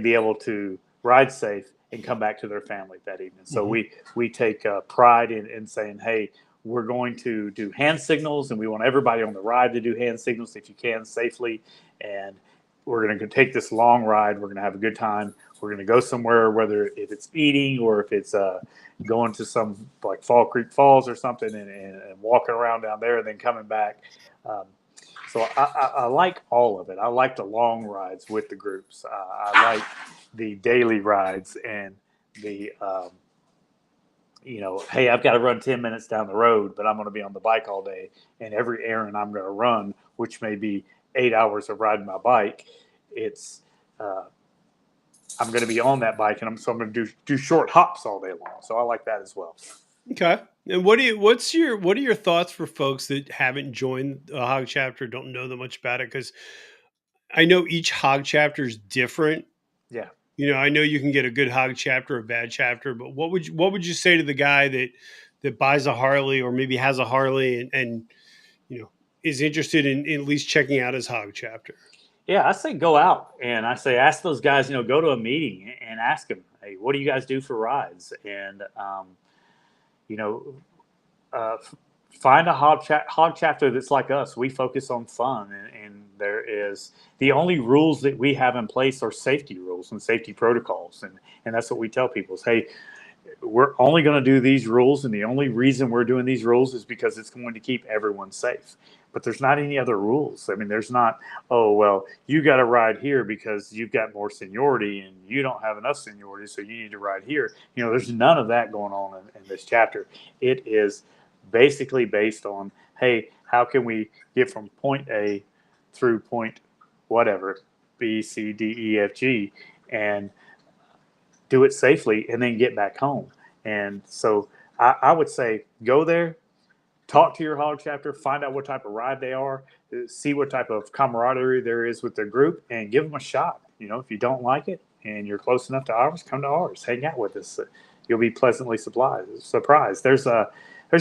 be able to ride safe and come back to their family that evening. So we take pride in saying, hey, we're going to do hand signals, and we want everybody on the ride to do hand signals if you can safely. And we're going to take this long ride. We're going to have a good time. We're going to go somewhere, whether if it's eating or if it's going to some like Fall Creek Falls or something, and walking around down there and then coming back. So I like all of it. I like the long rides with the groups. I like the daily rides and the, hey, I've got to run 10 minutes down the road, but I'm going to be on the bike all day. And every errand I'm going to run, which may be 8 hours of riding my bike, it's I'm going to be on that bike, and I'm going to do short hops all day long. So I like that as well. Okay. And what are your thoughts for folks that haven't joined the Hog Chapter, don't know that much about it? Because I know each Hog Chapter is different. Yeah. You know, I know you can get a good Hog Chapter, a bad chapter, but what would you say to the guy that buys a Harley, or maybe has a Harley and is interested in at least checking out his Hog Chapter? Yeah, I say go out, and I say ask those guys, go to a meeting and ask them, hey, what do you guys do for rides? And find a hog chapter that's like us. We focus on fun, and there is the only rules that we have in place are safety rules and safety protocols, and that's what we tell people is, hey, we're only going to do these rules, and the only reason we're doing these rules is because it's going to keep everyone safe. But there's not any other rules. I mean, there's not, oh, well, you got to ride here because you've got more seniority and you don't have enough seniority, so you need to ride here. You know, there's none of that going on in this chapter. It is basically based on, hey, how can we get from point A through point whatever, B, C, D, E, F, G, and do it safely and then get back home. And so I would say go there, talk to your hog chapter, find out what type of ride they are, see what type of camaraderie there is with their group, and give them a shot. You know, if you don't like it and you're close enough to ours, come to ours, hang out with us. You'll be pleasantly surprised. There's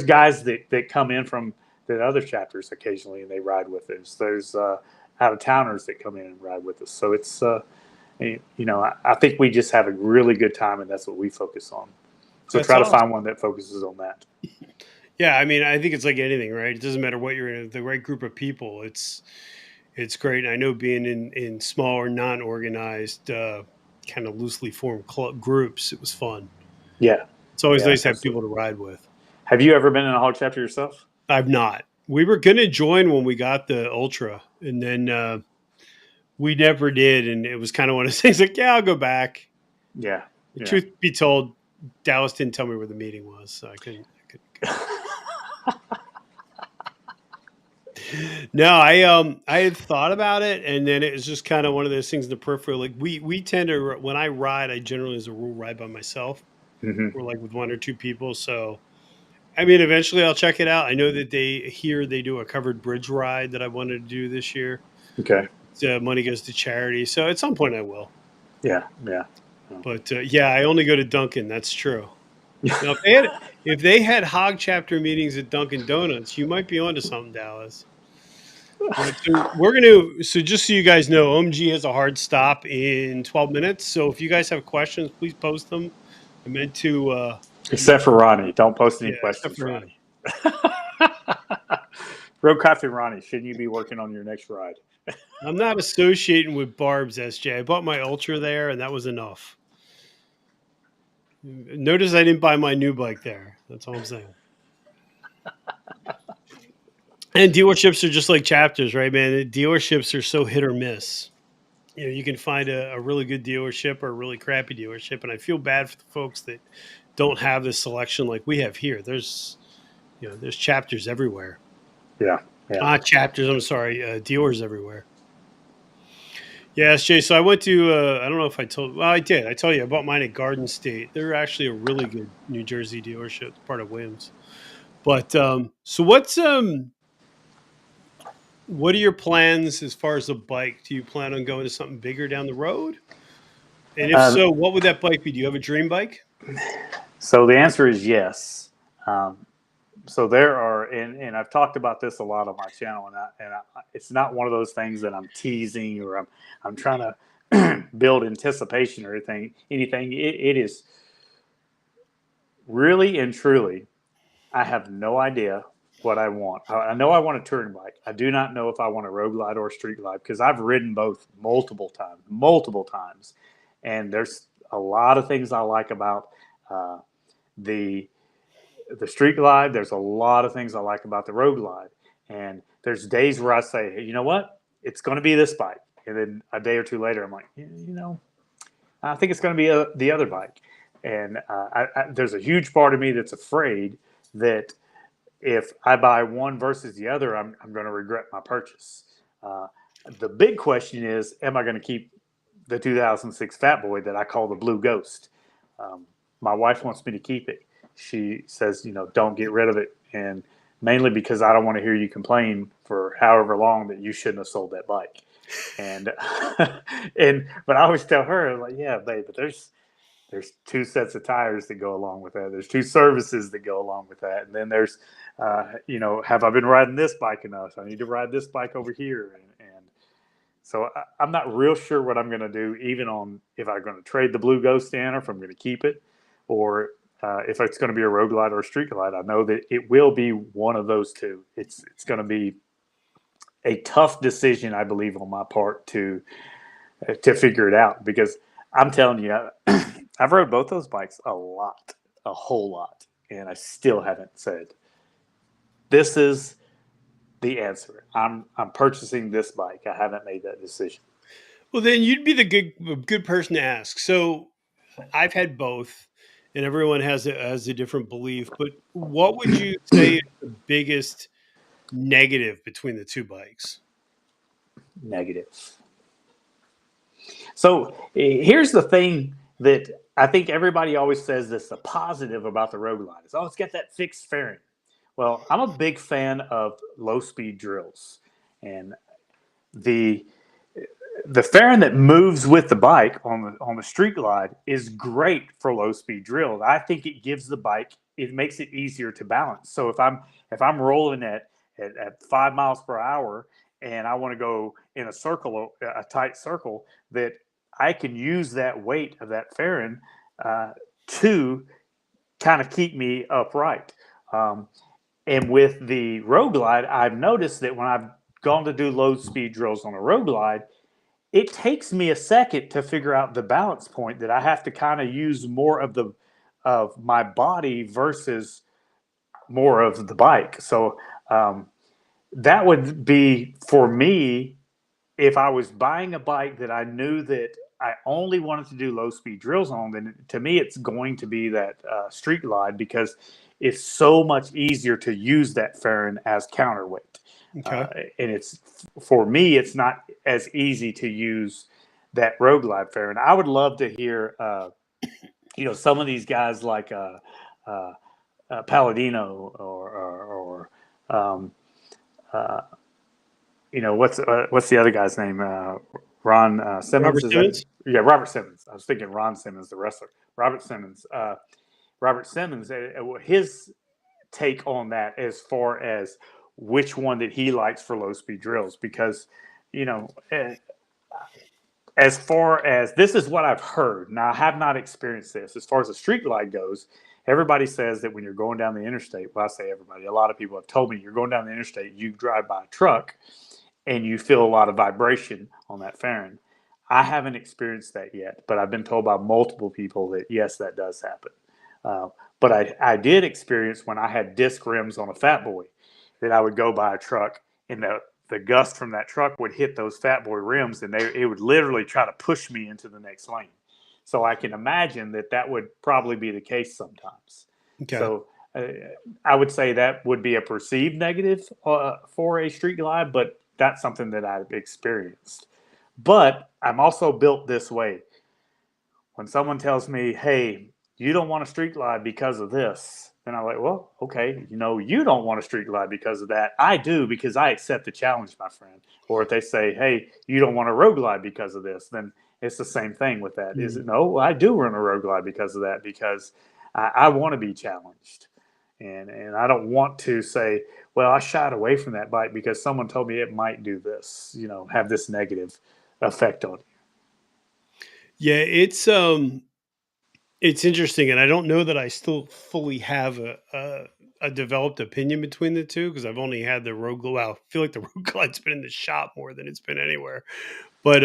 guys that come in from the other chapters occasionally and they ride with us. There's out of towners that come in and ride with us. So it's you know, I think we just have a really good time, and that's what we focus on. So That's try to awesome. find one that focuses on that. Yeah, I mean, I think it's like anything, right? It doesn't matter what you're in, the right group of people. It's great. And I know being in small or non-organized, kind of loosely formed groups, it was fun. Yeah. It's always Yeah, nice to have absolutely. people to ride with. Have you ever been in a hog chapter yourself? I've not. We were going to join when we got the Ultra, and then we never did. And it was kind of one of those things like, yeah, I'll go back. Yeah. Yeah. Truth be told, Dallas didn't tell me where the meeting was, so I couldn't go. No, I had thought about it, and then it was just kind of one of those things in the peripheral. Like we tend to, when I ride, I generally, as a rule, ride by myself, Mm-hmm. or like with one or two people. So, I mean, eventually I'll check it out. I know that they do a covered bridge ride that I wanted to do this year. Okay. So money goes to charity. So at some point I will. Yeah. Yeah. But yeah, I only go to Dunkin'. That's true. Now, if they had Hog Chapter meetings at Dunkin' Donuts, you might be onto something, Dallas. So just so you guys know, OMG has a hard stop in 12 minutes. So if you guys have questions, please post them. I meant to, Except for Ronnie. Don't post any yeah, except questions, for him. Ronnie. Road Coffee Ronnie, shouldn't you be working on your next ride? I'm not associating with Barb's, SJ. I bought my Ultra there, and that was enough. Notice I didn't buy my new bike there. That's all I'm saying. And dealerships are just like chapters, right, man? Dealerships are so hit or miss. You know, you can find a really good dealership or a really crappy dealership, and I feel bad for the folks that don't have this selection like we have here. There's chapters everywhere. Yeah. Yeah. Chapters. I'm sorry, dealers everywhere. Yeah, Jay. So I went to. I don't know if I told. Well, I did. I told you I bought mine at Garden State. They're actually a really good New Jersey dealership, part of Williams. But so what are your plans as far as the bike? Do you plan on going to something bigger down the road? And if so, what would that bike be? Do you have a dream bike? So the answer is yes. So there are, and I've talked about this a lot on my channel, and it's not one of those things that I'm teasing or I'm trying to build anticipation or anything. It is really and truly, I have no idea what I want. I know I want a touring bike. I do not know if I want a road glide or a street glide because I've ridden both multiple times, and there's a lot of things I like about the street glide. There's a lot of things I like about the road glide, and there's days where I say, hey, you know what, it's going to be this bike, and then a day or two later, I'm like, I think it's going to be the other bike, and there's a huge part of me that's afraid that if I buy one versus the other, I'm going to regret my purchase. The big question is, am I going to keep the 2006 Fatboy that I call the Blue Ghost? My wife wants me to keep it. She says, don't get rid of it. And mainly because I don't want to hear you complain for however long that you shouldn't have sold that bike. And, but I always tell her, like, yeah, babe, but there's two sets of tires that go along with that. There's two services that go along with that. And then there's, have I been riding this bike enough? I need to ride this bike over here. And so I'm not real sure what I'm going to do, even on if I'm going to trade the Blue Ghost in or if I'm going to keep it, or if it's going to be a road glide or a street glide, I know that it will be one of those two. It's going to be a tough decision, I believe, on my part to figure it out, because I'm telling you, I've rode both those bikes a whole lot, and I still haven't said, this is the answer. I'm purchasing this bike. I haven't made that decision. Well, then you'd be the good person to ask. So I've had both, and everyone has a different belief. But what would you say is the biggest negative between the two bikes? Negative. So here's the thing that I think everybody always says that's the positive about the road glide is, oh, it's got that fixed fairing. Well, I'm a big fan of low speed drills, and the fairing that moves with the bike on the street glide is great for low speed drills. I think it gives the bike, it makes it easier to balance. So if I'm rolling at 5 miles per hour and I want to go in a tight circle, that I can use that weight of that fairing to kind of keep me upright. And with the road glide, I've noticed that when I've gone to do low speed drills on a road glide, it takes me a second to figure out the balance point, that I have to kind of use more of my body versus more of the bike. So that would be, for me, if I was buying a bike that I knew that I only wanted to do low speed drills on, then to me it's going to be that street glide, because it's so much easier to use that fairing as counterweight. Okay. And it's, for me, it's not as easy to use that road glide fairing. I would love to hear, some of these guys like Palladino or what's the other guy's name? Ron Simmons. Robert Simmons? Robert Simmons. I was thinking Ron Simmons, the wrestler. Robert Simmons. His take on that, as far as which one that he likes for low speed drills, because as far as, this is what I've heard. Now, I have not experienced this. As far as the street glide goes, everybody says that when you're going down the interstate, well, I say everybody, a lot of people have told me, you're going down the interstate, you drive by a truck and you feel a lot of vibration on that fairing. I haven't experienced that yet, but I've been told by multiple people that yes, that does happen. But I did experience, when I had disc rims on a fatboy, that I would go by a truck and the gust from that truck would hit those fatboy rims, and it would literally try to push me into the next lane. So I can imagine that would probably be the case sometimes. Okay. So I would say that would be a perceived negative for a street glide, but that's something that I've experienced. But I'm also built this way. When someone tells me, hey, you don't want a street glide because of this, then I'm like, well, okay, you don't want a street glide because of that. I do, because I accept the challenge, my friend. Or if they say, hey, you don't want a road glide because of this, then it's the same thing with that. Is it? No, I do run a road glide because of that, because I want to be challenged. And I don't want to say, well, I shied away from that bike because someone told me it might do this, have this negative effect on you. Yeah, it's interesting, and I don't know that I still fully have a developed opinion between the two, because I've only had the road glide. Well, I feel like the road glide's been in the shop more than it's been anywhere. But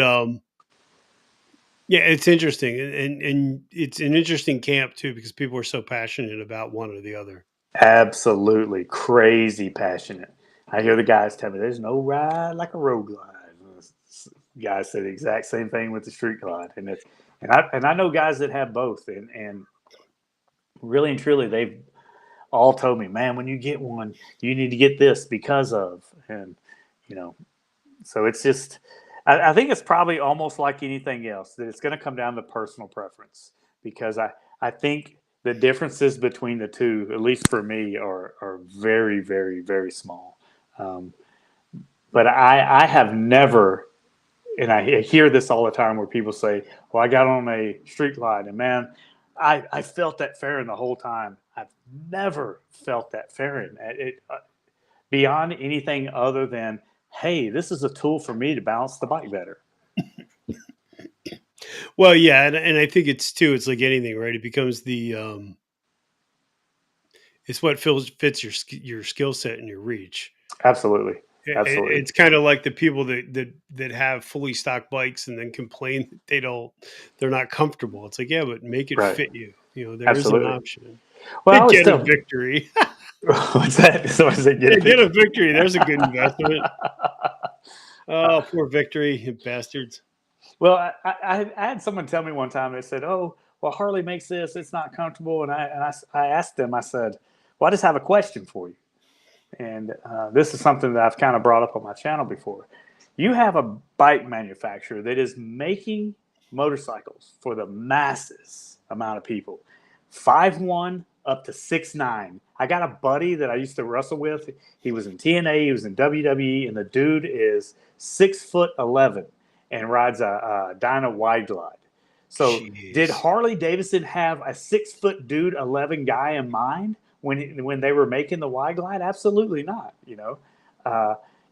yeah, it's interesting, and it's an interesting camp too, because people are so passionate about one or the other. Absolutely crazy passionate. I hear the guys tell me there's no ride like a road glide. Guys say the exact same thing with the street glide, and I know guys that have both, and really and truly, they've all told me, man, when you get one, you need to get this because of, and so it's just, I think it's probably almost like anything else, that it's going to come down to personal preference, because I think the differences between the two, at least for me, are very, very, very small. But I have never, and I hear this all the time, where people say, well, I got on a street glide, and man, I felt that fairing the whole time. I've never felt that fairing. Beyond anything other than, hey, this is a tool for me to balance the bike better. Well, yeah, and I think it's like anything, right? It becomes the it's what fits your skill set and your reach. Absolutely. Absolutely. It's kind of like the people that have fully stocked bikes and then complain that they're not comfortable. It's like, yeah, but make it Right. fit you. You know, there is an Absolutely. option. Well, I always Get a tell victory. what's that? So I said, Get a victory. There's a good investment. Oh, poor victory, you bastards. Well, I had someone tell me one time. They said, "Oh, well, Harley makes this. It's not comfortable." And I asked them. I said, "Well, I just have a question for you." And this is something that I've kind of brought up on my channel before. You have a bike manufacturer that is making motorcycles for the masses amount of people, 5'1" up to 6'9". I got a buddy that I used to wrestle with. He was in TNA, he was in WWE, and the dude is 6'11" and rides a Dyna Wide Glide. So, Jeez. did Harley-Davidson have a 6-foot dude, 11 guy in mind when they were making the Wide Glide? Absolutely not. You know,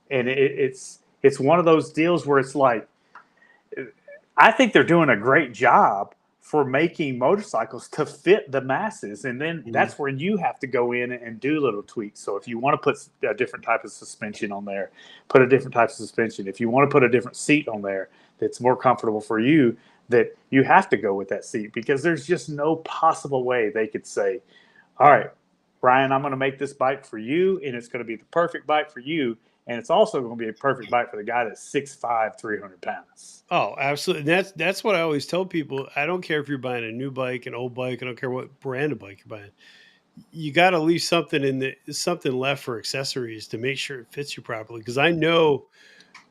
and it's one of those deals where it's like, I think they're doing a great job for making motorcycles to fit the masses, and then that's where you have to go in and do little tweaks. So if you want to put a different type of suspension on there, put a different type of suspension. If you want to put a different seat on there that's more comfortable for you, that you have to go with that seat, because there's just no possible way they could say, all right, Brian, I'm going to make this bike for you, and it's going to be the perfect bike for you. And it's also going to be a perfect bike for the guy that's 6'5", 300 pounds. Oh, absolutely. That's what I always tell people. I don't care if you're buying a new bike, an old bike. I don't care what brand of bike you're buying. You got to leave something something left for accessories to make sure it fits you properly. Because I know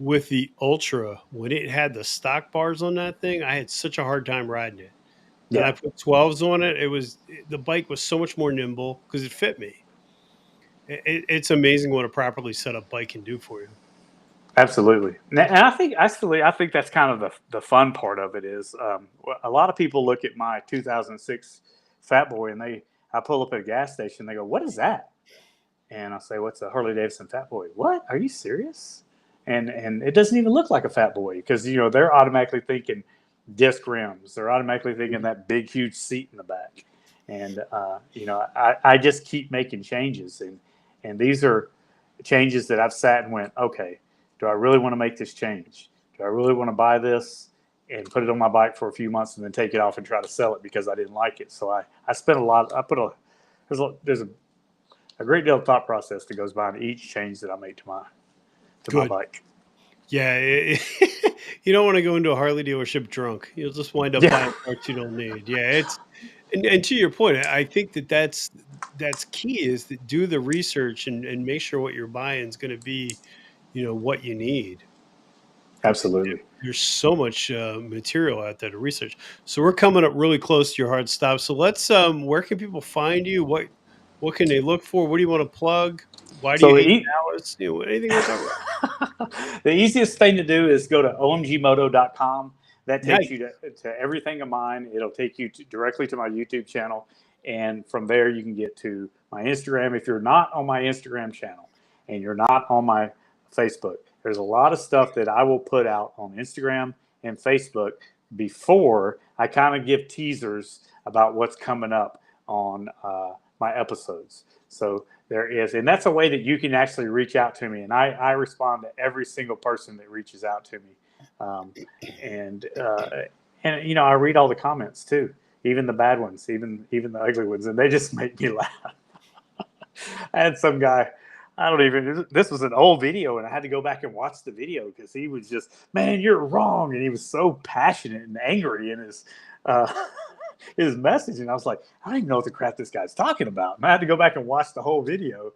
with the Ultra, when it had the stock bars on that thing, I had such a hard time riding it. Then I put 12s on it. The bike was so much more nimble because it fit me. It's amazing what a properly set up bike can do for you. Absolutely, and I think that's kind of the fun part of it is a lot of people look at my 2006 Fatboy and I pull up at a gas station. They go, "What is that?" And I say, "What's a Harley-Davidson Fatboy?" "What? Are you serious?" And it doesn't even look like a Fatboy, because they're automatically thinking disc rims. They're automatically thinking that big huge seat in the back. And I just keep making changes, and these are changes that I've sat and went, okay, do I really want to make this change? Do I really want to buy this and put it on my bike for a few months and then take it off and try to sell it because I didn't like it? So I spent a lot. There's a great deal of thought process that goes behind each change that I make to my bike. Yeah, you don't want to go into a Harley dealership drunk. You'll just wind up buying parts you don't need. Yeah, and to your point, I think that's key, is to do the research and make sure what you're buying is going to be, what you need. Absolutely. There's so much material out there to research. So we're coming up really close to your hard stop. So let's where can people find you? What can they look for? What do you want to plug? Why do you hate Dallas? Anything we're talking about. The easiest thing to do is go to omgmoto.com. That takes you to everything of mine. It'll take you directly to my YouTube channel. And from there, you can get to my Instagram. If you're not on my Instagram channel and you're not on my Facebook, there's a lot of stuff that I will put out on Instagram and Facebook before I kind of give teasers about what's coming up on my episodes. So there is, and that's a way that you can actually reach out to me. And I respond to every single person that reaches out to me. And I read all the comments too, even the bad ones, even the ugly ones, and they just make me laugh. I had some guy, this was an old video, and I had to go back and watch the video because he was just, "Man, you're wrong," and he was so passionate and angry in his message, and I was like, I don't even know what the crap this guy's talking about. And I had to go back and watch the whole video,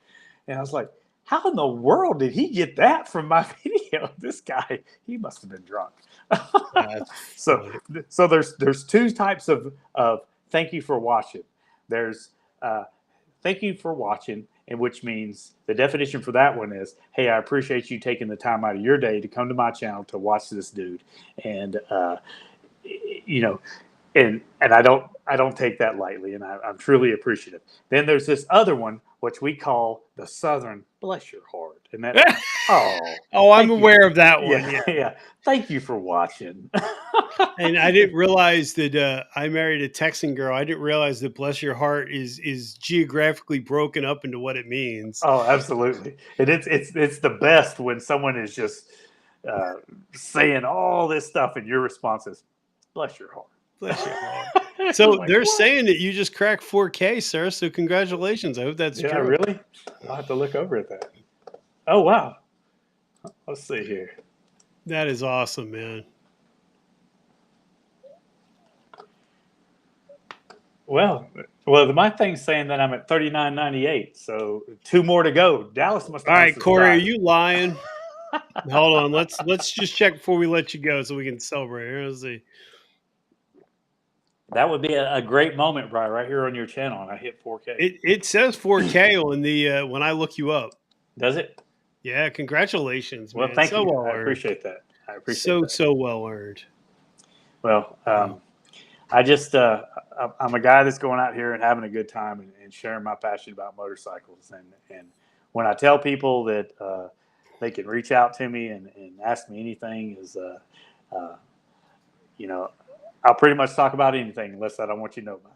and I was like, how in the world did he get that from my video? This guy, he must have been drunk. So there's two types of thank you for watching. There's thank you for watching, and which means the definition for that one is, hey, I appreciate you taking the time out of your day to come to my channel to watch this dude, and and I don't take that lightly, and I'm truly appreciative. Then there's this other one which we call the Southern Bless Your Heart. And that, I'm aware of that one. Yeah. Thank you for watching. And I didn't realize that I married a Texan girl. I didn't realize that "bless your heart" is geographically broken up into what it means. Oh, absolutely. And it's the best when someone is just saying all this stuff, and your response is "bless your heart." Bless your heart. So like, they're saying that you just cracked 4K, sir. So congratulations. I hope that's true. Really? I'll have to look over at that. Oh, wow. Let's see here. That is awesome, man. Well, my thing's saying that I'm at 39.98, so 2 more to go. Dallas must have. All right, Corey, are you lying? Hold on. Let's just check before we let you go so we can celebrate. Here, let's see. That would be a great moment, Brian, right here on your channel, and I hit 4K. It says 4K on the when I look you up. Does it? Yeah, congratulations, man. Well, thank you. Well I appreciate that. I appreciate that. So well earned. Well, I just I'm a guy that's going out here and having a good time and sharing my passion about motorcycles. And when I tell people that they can reach out to me and ask me anything, is I'll pretty much talk about anything unless I don't want you to know about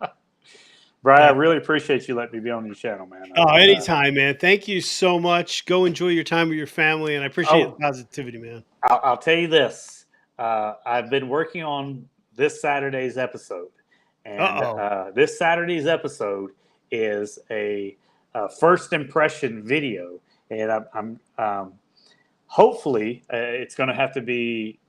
it. Brian, I really appreciate you letting me be on your channel, man. Anytime, man. Thank you so much. Go enjoy your time with your family, and I appreciate the positivity, man. I'll tell you this. I've been working on this Saturday's episode, and this Saturday's episode is a first impression video, and I'm hopefully it's going to have to be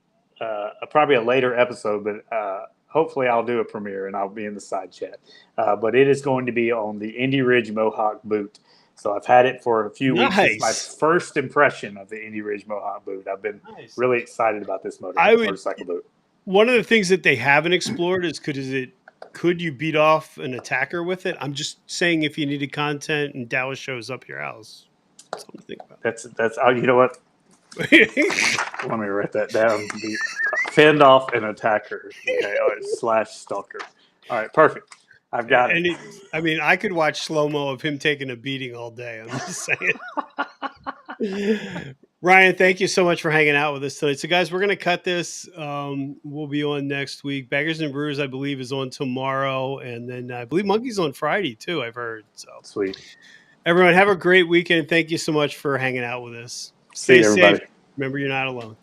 probably a later episode, but hopefully I'll do a premiere and I'll be in the side chat. But it is going to be on the Indy Ridge Mohawk boot. So I've had it for a few weeks. It's my first impression of the Indy Ridge Mohawk boot. I've been really excited about this motorcycle boot. One of the things that they haven't explored is could you beat off an attacker with it? I'm just saying if you needed content and Dallas shows up your house. Something to think about. That's you know what? Let me write that down. Fend off an attacker. Okay, / stalker. All right, perfect. I've got it. And I could watch slow-mo of him taking a beating all day. I'm just saying. Ryan, thank you so much for hanging out with us today. So, guys, we're going to cut this. We'll be on next week. Baggers and Brewers, I believe, is on tomorrow. And then I believe Monkey's on Friday, too, I've heard. So sweet. Everyone, have a great weekend. Thank you so much for hanging out with us. See you, everybody. Safe. Remember, you're not alone.